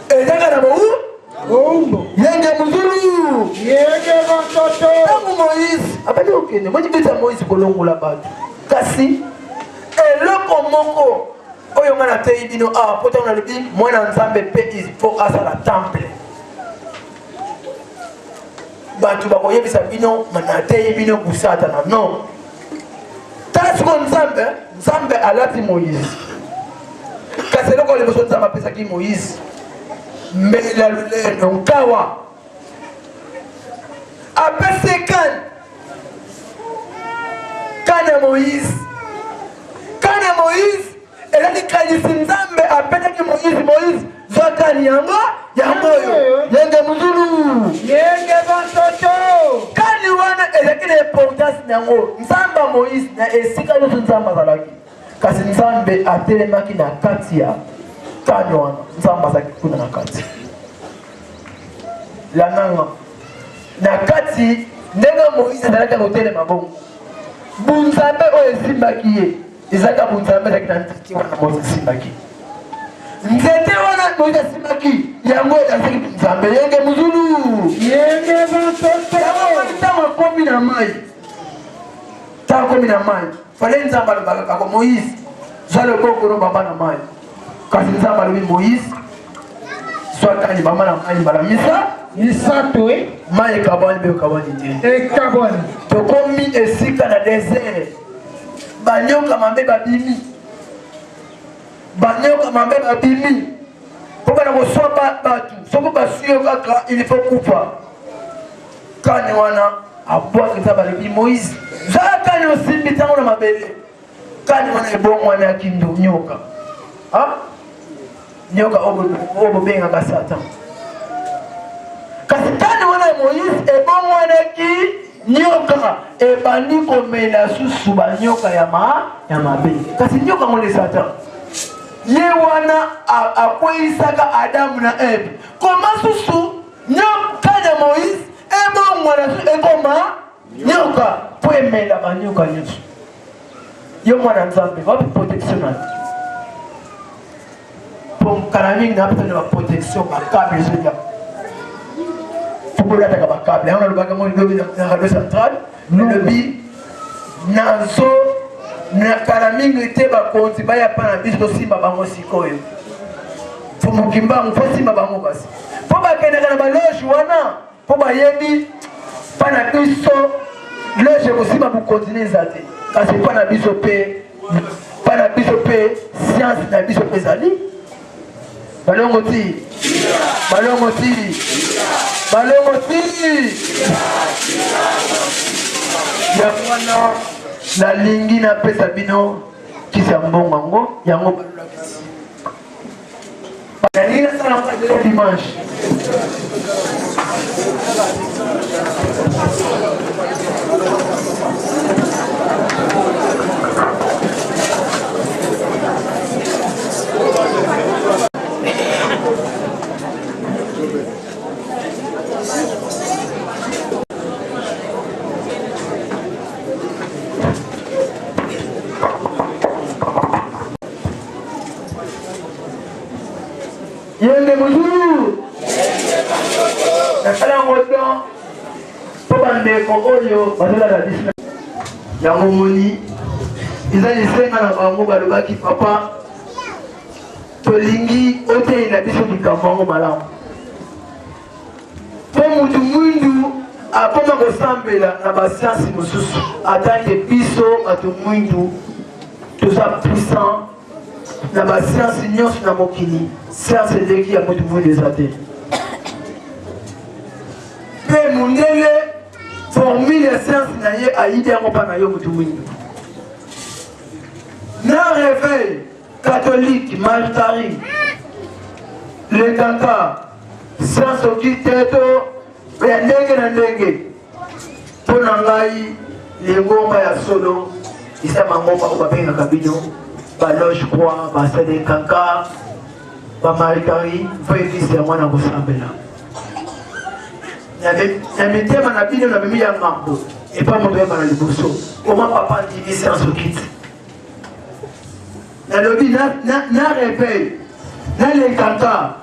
ezanga na baumbu yenge muzulu yenge matoto tangu Moïse abali okende mojibisa Moïse kolongola bato kasi eloko moko oyo nga nateyi bino awa po ntango nalobi mwana nzambe mpe ifo asala temple bato bakoyebisa bino nateyi bino kusatana non tala siko nzambe alati Moïse kasi eloko liboso nzambe apesaki Moïse mbela luleno nkawa apesi kane Moïse elaki kanisi nzambe apesaki Moïse zwa kani yango oyo yenge muzulu yenge bantoto kani wana elaki na importance nango nzambe Moïse na esika nyonso nzambe azalaki kasi nzambe atelemaki na kati ya kani wana nzambe azalaki kuna na kati lananga na kati ndenge Moïse azalaki kotelema bongo bunzambe oyo esimbaki ye ezalaka bunzambe ezalaki na nzete wana Moïse esimbaki nzete wana Moïse esimbaki yango ezalaki bunzambe yenge muzulu yenge bantoto ntango akomi na mai fale nzambe alobaka kako Moïse zwa lokokolo bamba na mai kasi nzambe alobi Moïse zwa kani bamba na mai mbala misato mai ekabwani mpe ekabwani te ekabwani tokomi esika na désert banyoka mambe babimi po bana koswa bato soko basuyo kaka il faut kufa kani wana abwaki nzambe alobi Moïse zala kani osimbi ntango na mabele kani wana ebongwana ya kindu nyoka nyoka oyo bobengaka Satan kasi kani wana Moïse ebongwanaki nyoka ebandi komela susu banyoka ya mabe kasi nyoka ngole Satan ye wana akweyisaka Adamu na Eve koma susu nyoka ya Moïse ebongwana susu ekoma nyoka po emela banyoka nyonso yo mwana nzambe va protection na pour kanaming na besoin de protection ba câble zoya pour la ta ba câble on le bagamo lobby na radio centrale lobby nazo na kanaming ete ba konti ba ya pa na biso simba bango sikoyo pour mokimba on faut simba bango basi pour ba kende na ba loge wana pour ba yebi pa na biso loge ko simba bu continuer zate kasi pa na biso pe science na biso pe zali balongo ti ya mwana na lingi na pesa bino kisa mbongo ngo yango balula kisi balingi na sala kwa dimanche Yende muzuru nakala ngodo pobande ko oyo bazola la disna ya ngomoni izali senga na bango balobaki papa tolingi ote na biso bikambo malamu po mutu mwindu apoma kosambela na basiansi mosusu atante biso bato mwindu toza puissant na basiansi nyonso na mokili siansi eleki ya mutu mwindu eza te mpe mundele formule ya siansi na ye ayidi yango mpa na yo mutu mwindu na réveil catholique maritari le kaka siansi oki teto ya ndenge na ndenge mpo na ngai lengomba ya solo isa mangomba oyo babengaka bino baloge croix basade kaka bamaritari mpo eglise ya mwana kosambela na mitema na bino na mimi ya ngambo epa moto yeba na liboso koma papa ndimi siansi okiti nalobi na réveil na lekaka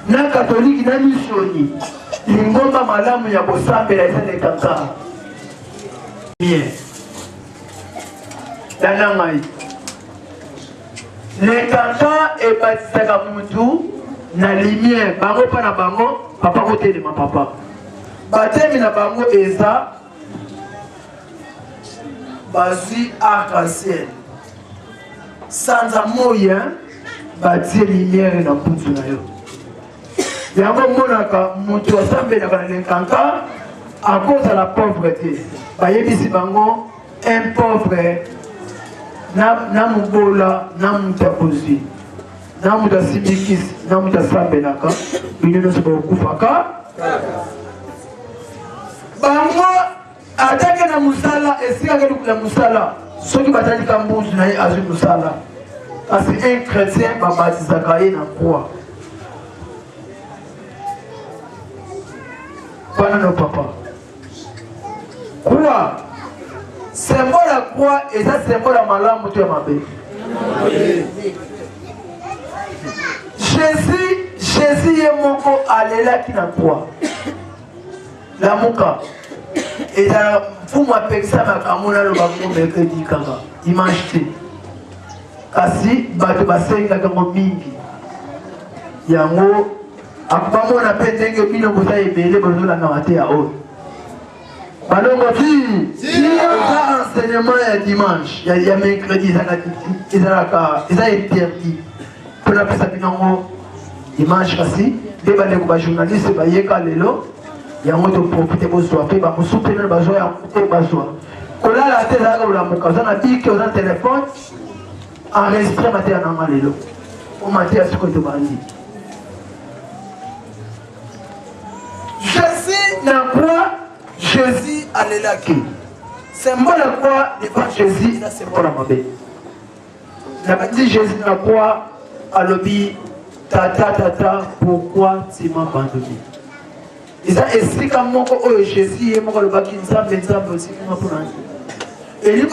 na katolike na misioni lingomba malamu ya kosambela eza lekaka bien dana ngai lekaka ebatisaka mutu na lumière bango mpa na bango papa kotelema papa batemi na bango eza bazwi arc-en-ciel sanza moya batie lumière na mputu na yo yango monaka mutu asambelaka na lekaka akozala pauvre te bayebisi bango un pauvre na mobola na mutu akozwi na mutu asimbikisi na mutu asambelaka bino nyonso bakokufaka bango atake na mosala esika kelukula mosala soki batalika mbuzu na ye azwi mosala kasi un chrétien babatizaka ye na croix wana no papa croix symbole ya croix eza symbole ya malamu to ya mabe jésus ye moko alelaki na croix lamuka eza mfumu apekisa makambo naloba ngomekedi kaka image te kasi bato basengaka yango mingi yango akobamona mpe ndenge bino boza ebele bozolangaka te ya oyo balongo ti eza enseignement ya dimanche ya mercredi eza interdit mpona pesa bino yango dimanche kasi nde bandeko bajournaliste bayeka lelo yango toprofite bozwa mpe bamosusu mpe nano bazwa yango te bazwa kolala te ezalaka olamuka oza na bike oza na telefone enregistre mateya nanga lelo o mateya sikoyo tobandi jésus na croix jésus alelaki symbole ya croix devant jésus eza symbole ya mabe na bandi jésus na croix alobi tata pourquoi tu m'as abandonné eza esika moko oyo jésus ye moko alobaki nzambe nzambe osikanga mpona Et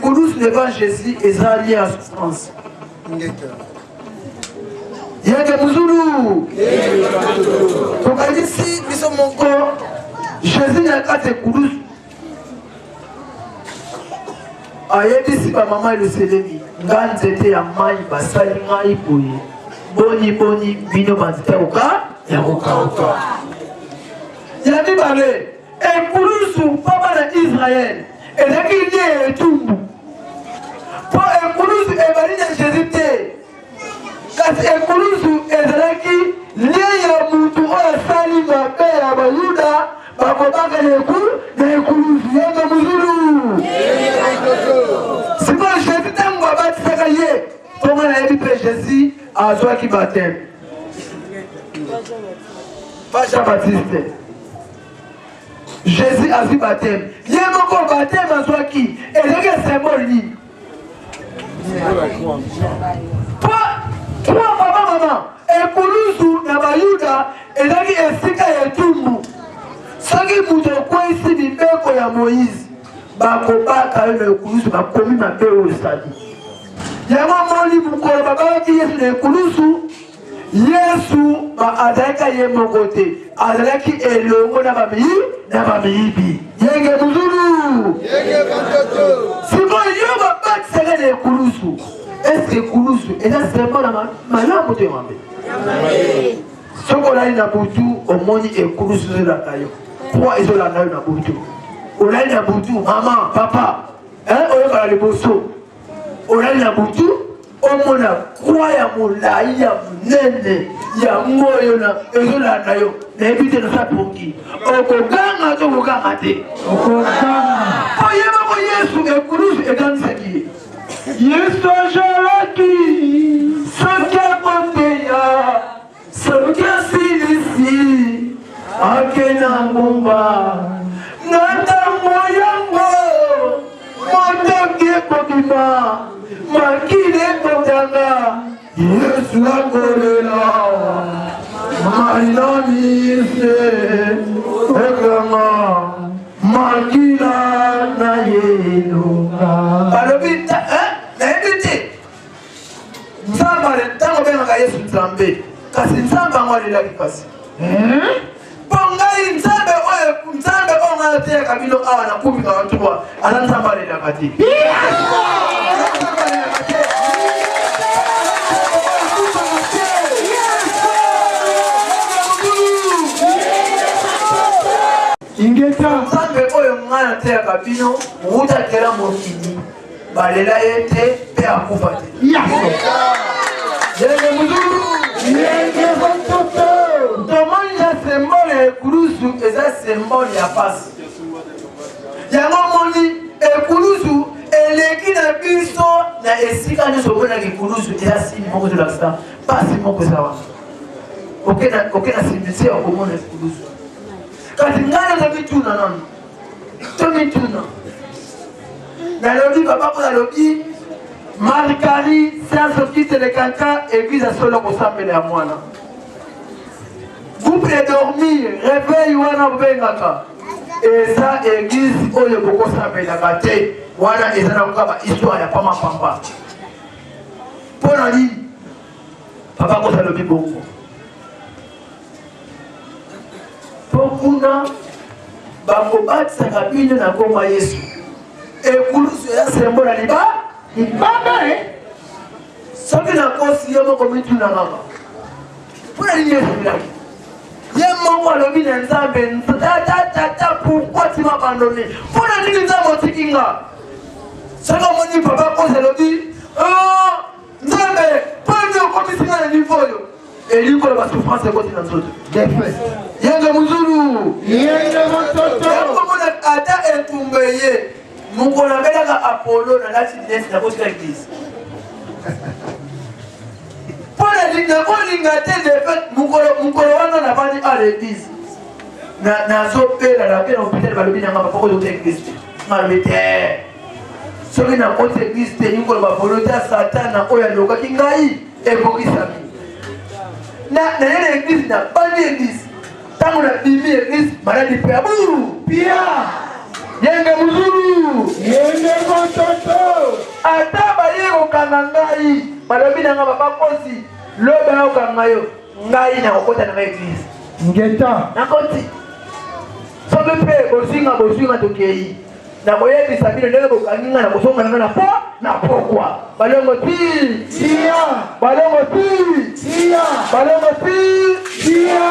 Koulousse devant Jésus est allié à souffrance. Yanga Muzulu. Donc ici, nous sommes encore. Jésus n'a qu'à te Koulousse. Ayebisi ba maman le célébi. Nganzete ya mai basali ngai boye. Boni boni bino banzita oka ya oka. Ya mibale. Et Kouloussou, papa d'Israël, et là qu'il y a tout. Pour un Kouloussou, et Marie de Jésus, car un Kouloussou, et là qu'il y a Moutou, et Sali, ma père, à Bayouda, ma papa, et Kouloussou, il y a Mouzoulou. C'est pas Jésus, tant qu'on va te faire, comment on a dit Jésus à toi qui baptême. Pas Jean-Baptiste. Jésus a vu baptême. Il y a encore baptême à soi qui et il y a un symbole. Toi, maman, et Koulousou, Nabayuda, et il y a un sika et tout le monde. Ce qui vous a quoi ici, il y a Moïse. Bakoba, quand le Koulousou, ma commune, ma père au stade. Il y a un moment où Baba qui est le Koulousou. Yesu ba adaka ye mokote adaki elongo na bamiyibi yenge muzulu yenge bandoto siko yo ba batsaka le Koulousou est-ce que Koulousou est un symbole malamu te mambe soko la na butu omoni e Koulousou la kayo kwa izola na butu olai na butu mama papa oyo ba le boso olai na butu omona kwa ya mulai ya munene ya moyo na ezola na yo na ebite na sapongi okoganga to okoganga te okoganga oyeba ko Yesu e Koulousou e gansaki Yesu ajalaki sokia konteya sokia silisi akena ngumba nata moyango motoki kokima makile kotanga Yesu akolela mainamise ekama makila na yeluka alobita naebite nzambale ntango bengaka Yesu nzambe kasi nzambe ango alelaki pasi pongai nzambe oyo ngai ateyaka bino awa na kumika watuwa ana nzambe alelaka te ingeta nzambe oyo ngai ateyaka bino wutakela mokili balela ye te mpe akufa te yenge muzulu yenge bantoto tomoni ya symbole ya Koulousou eza symbole ya pasi yango moni Koulousou eleki na biso na esika nyonso omonaki Koulousou eza sini moko tolakisa pasi moko eza wana oke na simisi ya komona Koulousou kasi ngai tomituna nanu tomituna nalobi papa ko nalobi marikari sianso kitele kaka église asolo kosambela ya mwana groupe de dormir réveil wana bobengaka eza église oyo bokosambelaka te wana eza na koka bahistoire ya pamapamba mpo na nini papa kosalobi bongo mpo kuna bakobatisaka bino na komba Yesu Koulousou eza symbole ya libanda soki nakosi yo moko mituna kaka mpo na nini Yesu bilaki ye moko alobi na nzambe tata pourquoi tu m'as abandonné mpo na nini nzambe otiki nga soki omoni papa kosi alobi nzambe mpo nini okomisi nga na nivo oyo elikolo basouffrance ekoti na nzoto yenge muzulu yenge mototo yakomona ata etumba ye mokolo abelaka Apollo na lati nesi nakotika eglise mpo nakolinga te defet mokolo wana nabandi a l'église nazopela nape na hôpital balobi nanga bapoko ozota eglise te ngalobi te soki nakoti eglise te nikoloba Apollo te satana oyo alokaki ngai ebokisami naye na eglise nabandi eglise ntango nabimi eglise maladi mpe aburu pia Yenge muzulu. Yenge mototo. Ata baye kokanga ngai. Balobi na nga papa kosi. Lobe na kokanga yo. Ngai na kokota na église. Ngeta. Nakoti. Sobe pe bosinga tokei. Na koyebisa bino ndenge bokanginga na kosonga na po na pokwa. Balongo ti. Tia. Balongo ti. Tia. Balongo ti. Tia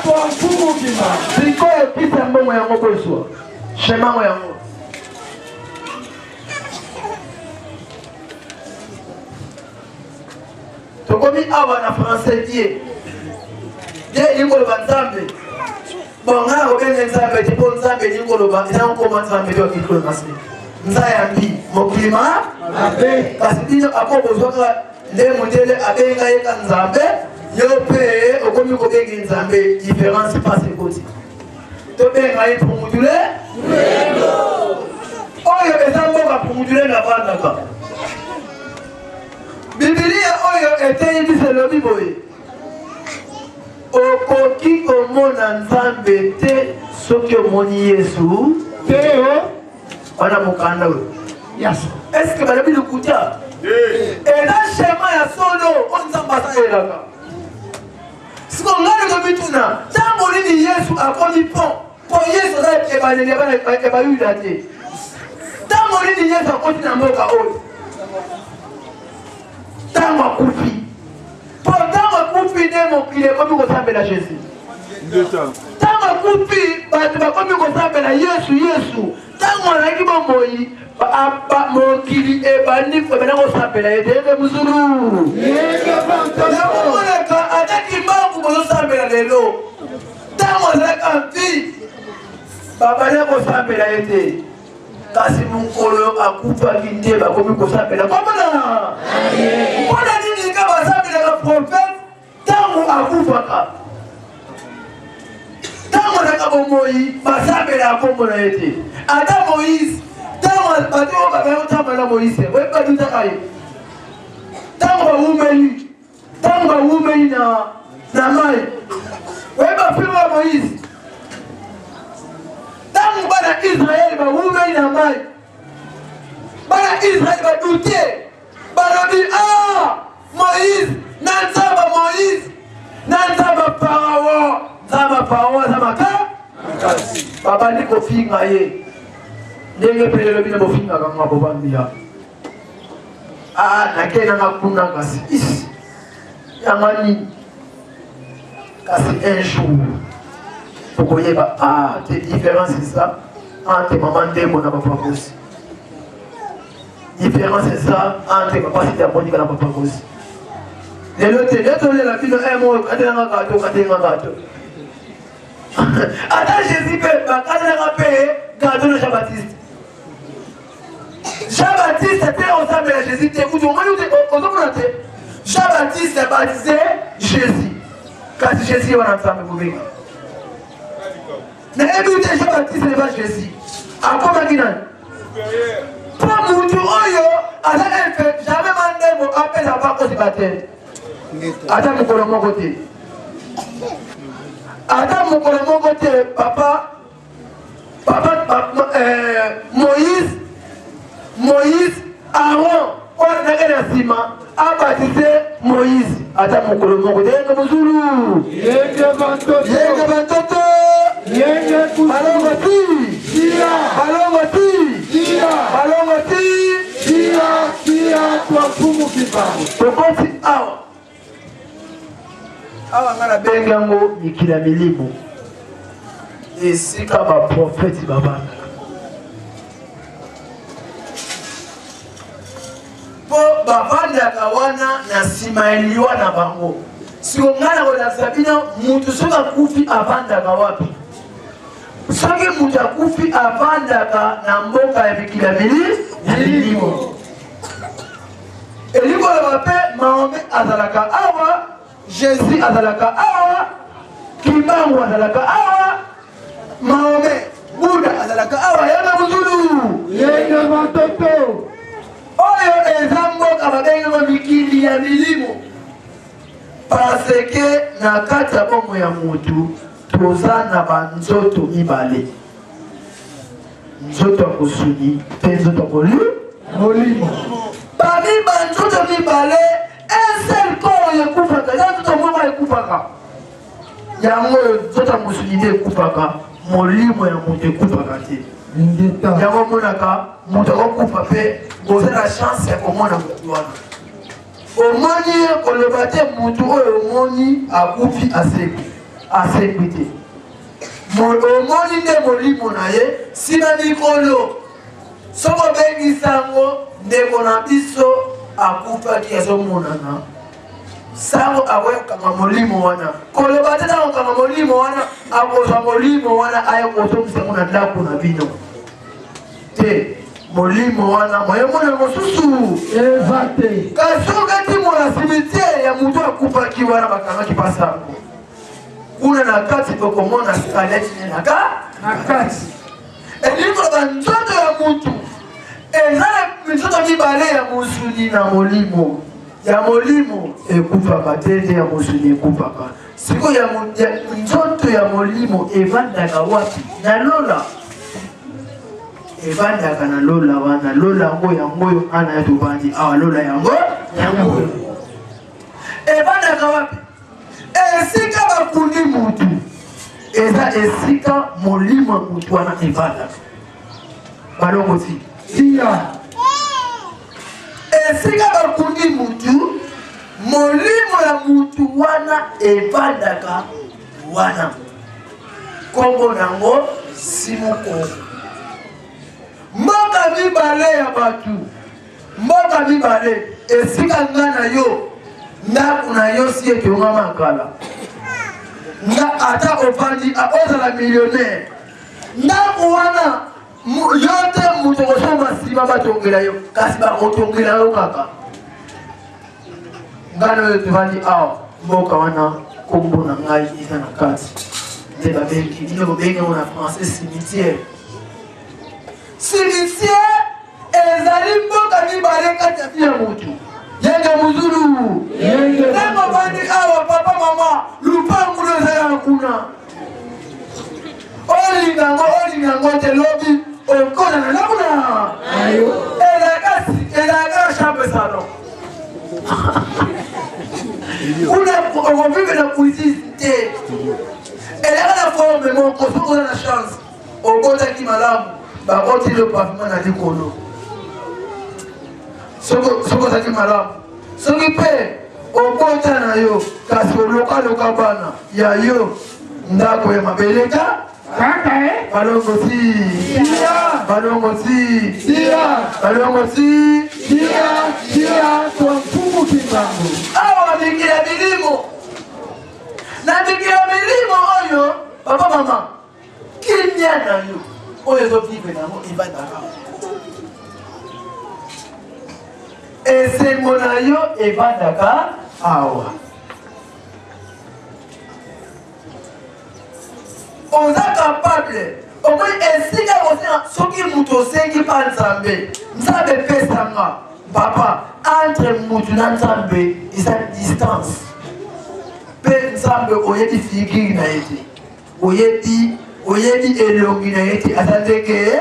kwa mfumu kima. Sikoyo kisa mbongo yango kweswa. Shemango yango. Tokomi awa na français die. Die ingolo banzambe. Bonga obenge nzambe tipo nzambe ingolo ba ina nkoma nzambe yo ikolo masi. Nzayambi mokima Abe. kasitino akobo zoka nde modele abenga yeka nzambe yo pe okomi ko benga nzambe différence passe côté. To benga yi pumudule oyo ezambo ka pumudule na bandaka. Biblia oyo eteyibise lobi boye. Okoki komona nzambe te soki omoni Yesu Teo. wana mokanda oyo. Yes. Est-ce que balobi lukutia? Eza shema ya solo o nzambe asayelaka. Siko ngani komituna ntango nini Yesu akoni pon po Yesu aza ebaneli ebayuda te. Ntango nini Yesu akoti na mboka oyo ntango akufi. Po ntango akufi nde mokili ekomi kosambela Jésus. Ntango akufi bato bakomi kosambela Yesu. Ntango azalaki bomoi mokili ebandi kosambela ye ndenge muzulu. Nakomonaka ataki mbangu bozosambela lelo. Ntango azalaka mpi babandi kosambela ye te. Kasi mukolo akufaki nde bakomi kosambela. Komona mpona nini ka basambelaka prophète ntango akufaka. Ntango azalaka bomoi basambela komona ye te. Ata Moïse ntango bato oyo babaya kotambala na Moïse oyebadutaka ye. Ntango bawumeli na mai oyeba filme ya Moïse. Ntango bana Israeli bawumeli na mai bana Israeli badutie balobi Moïse na nzamba Moïse na nzamba Farao aza makasi babandi kofinga ye ndenge mpe lelo bino bofingaka nga bobambia nakenanga kuna kasi yanga nini kasi un jour pokoyeba te différence eza entre mama ndembo na papa kosi. Différence eza entre papa site amonika na papa kosi. Lelo te netolela bino moyo katelanga gato ata Jésus mpe bakatelanga mpe gato na Jean-Baptiste. Jean-Baptiste te osambela Jésus te kuti omoni ozomona te. Jean-Baptiste a baptisé Jésus kasi Jésus ye wana nzambe bobenga. nayebi te Jean-Baptiste neba Jésus akomaki nani mpo mutu oyo aza efe jamais mandembo apesa bakosi bate ata mokolo moko te. Ata mokolo moko te papa Moïse Aaron oyo nake na nsima abaptise Moïse ata mokolo moko te. Yenge muzulu yenge bantoto balongo ti kwa mfumu kibango tokoti awa nga nabengi yango mikila milimo esika baprofeti babandaka mpo bavandaka wana na nsima ya liwa na bango. Siko nga na kolakisa bino mutu soki akufi avandaka wapi? Soki mutu akufi avandaka na mboka ya mikila milimo. Elikoloba mpe Mahome azalaka awa, Jésus azalaka awa, Kibangu azalaka awa, Mahome Buddha azalaka awa. Yanga muzulu yenge matoto oyo eza mboka babengaka mikili ya milimo. Parce que na kati ya bomo ya mutu toza na banzoto mibale. nzoto ya kosuni mpe nzoto ya molimo. parmi banzoto mibale un seul corps ekufaka eza nzoto moko ekufaka yango nzoto ya mosuni nde ekufaka molimo ya moto ekufaka te yango omonaka moto akokufa mpe boza na chance ya komona motu wana omoni koloba te motu oyo omoni akufi asekwi te omoni nde molimo na ye nsima mikolo soki obengisango ndeko na biso akufaki azomonana sango akoyokanga molimo wana koloba te nakokanga molimo wana akozwa molimo wana aye kosomisango na ndako na bino te molimo wana moyemona mosusu Eza te. kasi okati mona cimetiere ya moto akufaki wana bakangaki pasango kuna na kati tokomona skalete nenaka Na kati. elikoloba nzoto ya mutu eza na nzoto mibale ya mosuni na molimo ya molimo ekufaka te nde ya mosuni ekufaka sikoyo nzoto ya molimo evandaka wapi na lola evandaka na lola wana lola yango ana ya tobandi awa lola yango evandaka wapi esika bakundi mutu eza esika molimo ya mutu wana evandaka balongo ti Tia. esika bakundi mutu molimo ya mutu wana evandaka wana kombo nango simoko mboka mibale ya batu mboka mibale esika nga na yo ndako na yo si etonga makala nga ata ofandi ozala millionnaire ndako wana yo te moto kosoma nsima batongela yo kasi bakotongela yo kaka nga na oyo tovandi awa mboka wana kombo na ngai eza na kati nde babengi ine bobengango na français cimetière cimetière ezali mboka mibale kati ya vi ya motu yenge muzulu ntango bandi awa papa mama lupangu lozala kuna olingango te lobi okonana nakuna ezalaka chambre salon kuna okovive na cuisine te elaka na forme moko soki oza na chance obotaki malamu bakoti le parfum na likolo soki ozaki malamu soki mpe obota na yo kasi olokaloka bana ya yo ndako ya mabeleka Kaka balongo si balongo si balongo si Tia kwa mfumu kimbangu. awa mikila milimo na mikila milimo oyo papa mama kimia na yo oyo ezovive nango evandaka esengo na yo evandaka awa oza capable omoi esika osena soki mutu osengi mpa nzambe nzambe epesanga papa entre mutu na nzambe eza distance mpe nzambe oyebi figure na ye te oyebi elongi na ye te aza ndenge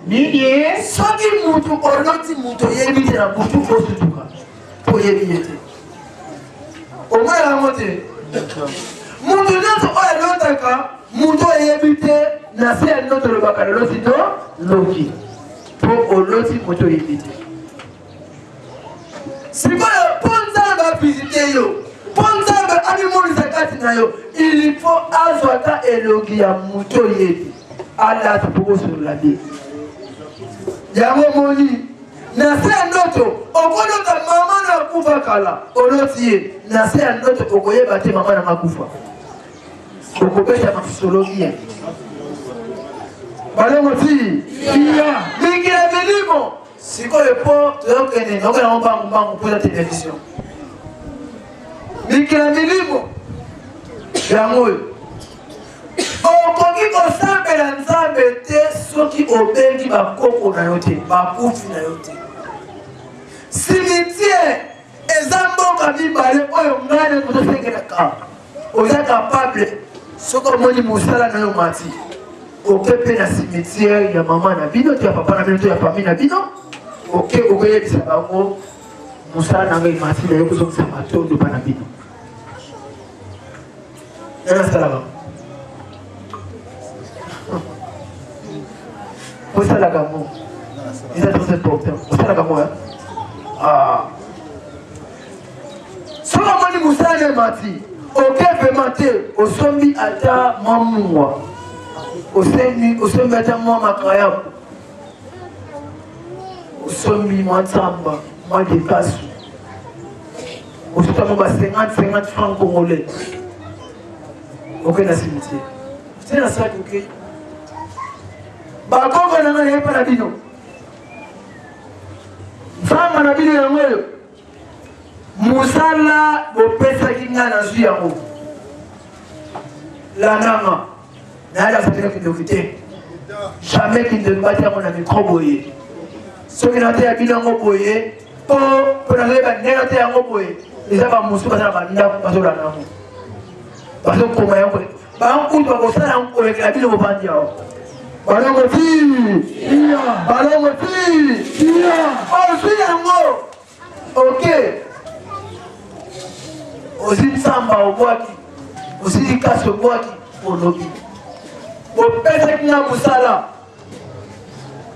Nini? soki mutu oloti mutu oyebi te na butu osutuka mpo oyebi ye te omoi yango te mutu nyonso oyo elotaka mutu oyebi te na se ya ndoto olobaka loloti to loki mpo oloti mutu oyebi te sikoyo mpo nzambe avisite yo mpo nzambe abimonisa kati na yo il faut azwa ata elongi ya mutu oyebi alati mpo osolola te yango moni na se ya ndoto okolota mama na akufa kala oloti ye na se ya ndoto okoyeba te mama na makufa okobeta mafisologia balongo ti mikila milimo sikoyo mpo toyokende naokenango mbangu mpoza televizio mikila milimo yango oyo okoki kosambela nzambe te soki obengi bakoko na yo te bakufi na yo te cimetiere eza mboka mibale oyo ngane tozosengelaka oza capable soki omoni mosala na yo mati Ok, pe na cimetière, ya maman na bino, tu ya papa na bino, tu ya famille na bino. Ok, ok, yebisa bango. Moussa na ngai mati na yoko zonga matondo pa na bino. Yana salama. Vous savez la gamme. C'est très important. Vous savez la gamme. Ah. Si on a dit Moussa na mati, ok, vraiment au sommet ata mamoua. Au sommet ata moi makayab. Au sommet moi tsamba. Moi des passes. Au sommet moi 50 francs congolais. Ok, na cimetière. C'est la salle, ok. Bakoko na ngai pa na bino. Fama na bino yango. Musala bopesa kinga na zwi yango. La nanga. Na la fatela ki dokite. Jamais qu'il ne batte à mon ami Kroboye. Ce qui n'a été à Bilango Boye, pour la réba négaté à Roboye, les avons moussou à la banda, pas au lana. Parce que pour moi, par un coup de bossa, on avec la ville au bandia. Ballon au fil, ballon au fil, oh, je suis en haut. Ok. Aussi samba au bois qui, aussi casse au bois qui, pour l'obi. Pour pèse qui n'a moussala.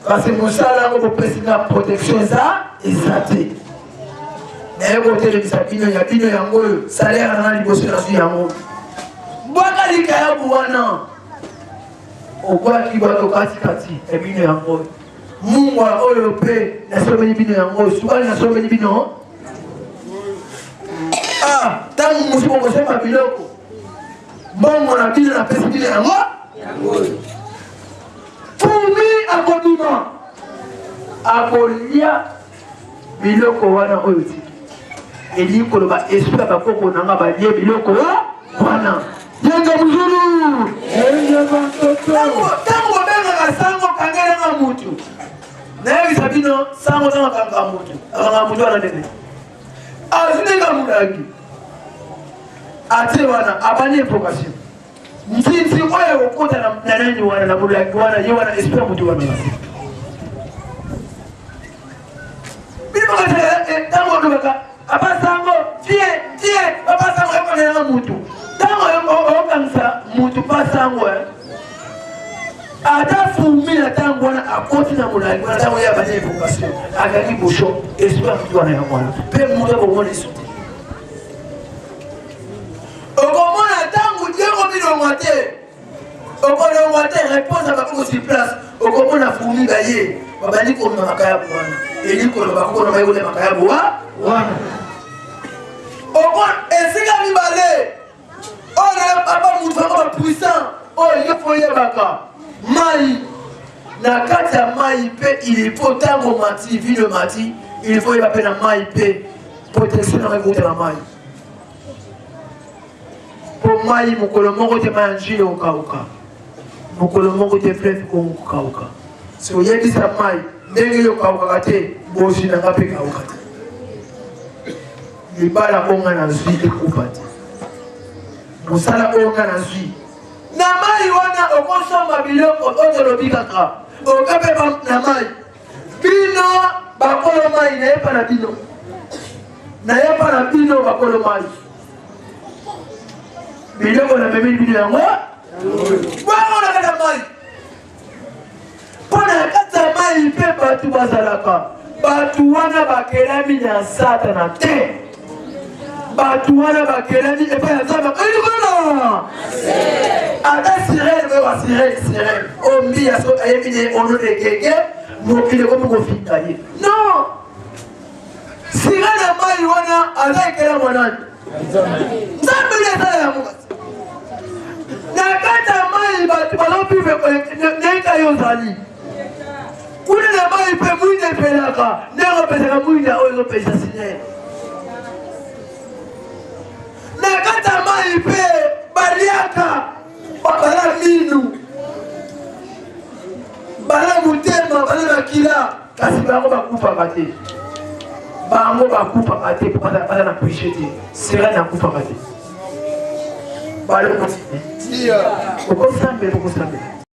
Parce que moussala, on peut pèse la protection, ça, et ça t'est. Mais côté de Sabino, il y a Bino Yango, salaire à la négociation de la suite Yango. Boakali Kaya Bouana. Au bois qui va au Kati, et Bino Yango. Moua, Olopé, la somme de Bino Yango, souvent la somme de Bino. Ah, tant que nous sommes pas Biloko. Bon, on a dit la peste Bino Yango. Fourmi à Bodima. À Bolia, Biloko Wana Oyoti. Et dit que l'on espère que l'on a lié Biloko Wana. Yenga Muzulu. Tango benga sango kangela nga mutu. Na hivi sabino sango tango kanga mutu. Kanga mutu ana nene. Azinga mudangi. Ate wana abanye vocation. Mtinzi oya ukota na nani wana na mudangi wana yewana espère mutu wana. Bino kata tango ndobaka abasango tie abasango yakona mutu. Tango okansa mutu pasango ata fumi na tango wana akoti na mulangi wana tango ya banye vocation akaki bosho espère mutu wana yakona pe mutu bomona isuti okomona tango diego bilongo te okolongo te réponse abako sur place okomona fumi baye babandi kolona makayabu wana eli koloba kokona bayekole makayabu wana okon esika mibale oh là papa mutu vraiment puissant oh il faut y baka mai na kati ya mai pe il faut tango mati vino mati il faut y ba pe na mai pe protection na récolte na mai pour mai mokolo moko te manji o kauka mokolo moko te fleuve ko kauka so yebisa mai ndenge yo kauka te bosi na ngape kauka te libala konga na zwi ekupa te musala onga na zwi na mai wana okosomba biloko otolobi kaka okape na mai bino bakolo mai nayepa na bino nayepa na bino bakolo mai biloko na memeli bino yango bongo na kata mai mpo na kata mai mpe bato bazalaka bato wana bakelami na satana te bato wana bakelami epai ya nzambe elikona ata sirene oyo basirene ombi ayebi ne ono ekeke mokili komi kofinga ye non sirene mai wana aza ekela mwanani nzambe nde esala yango kasi na kati ya mai bato bazopive ndenge yo ozali kuna na mai mpe mwinde epelaka ndenge opesaka mwinde oyo ezopesa sirene na kata mai pe baliaka bala minu bala mutema bala makila kasi bango bakufaka te bango bakufaka te baza na péché te sera na kufaka te balo okosambela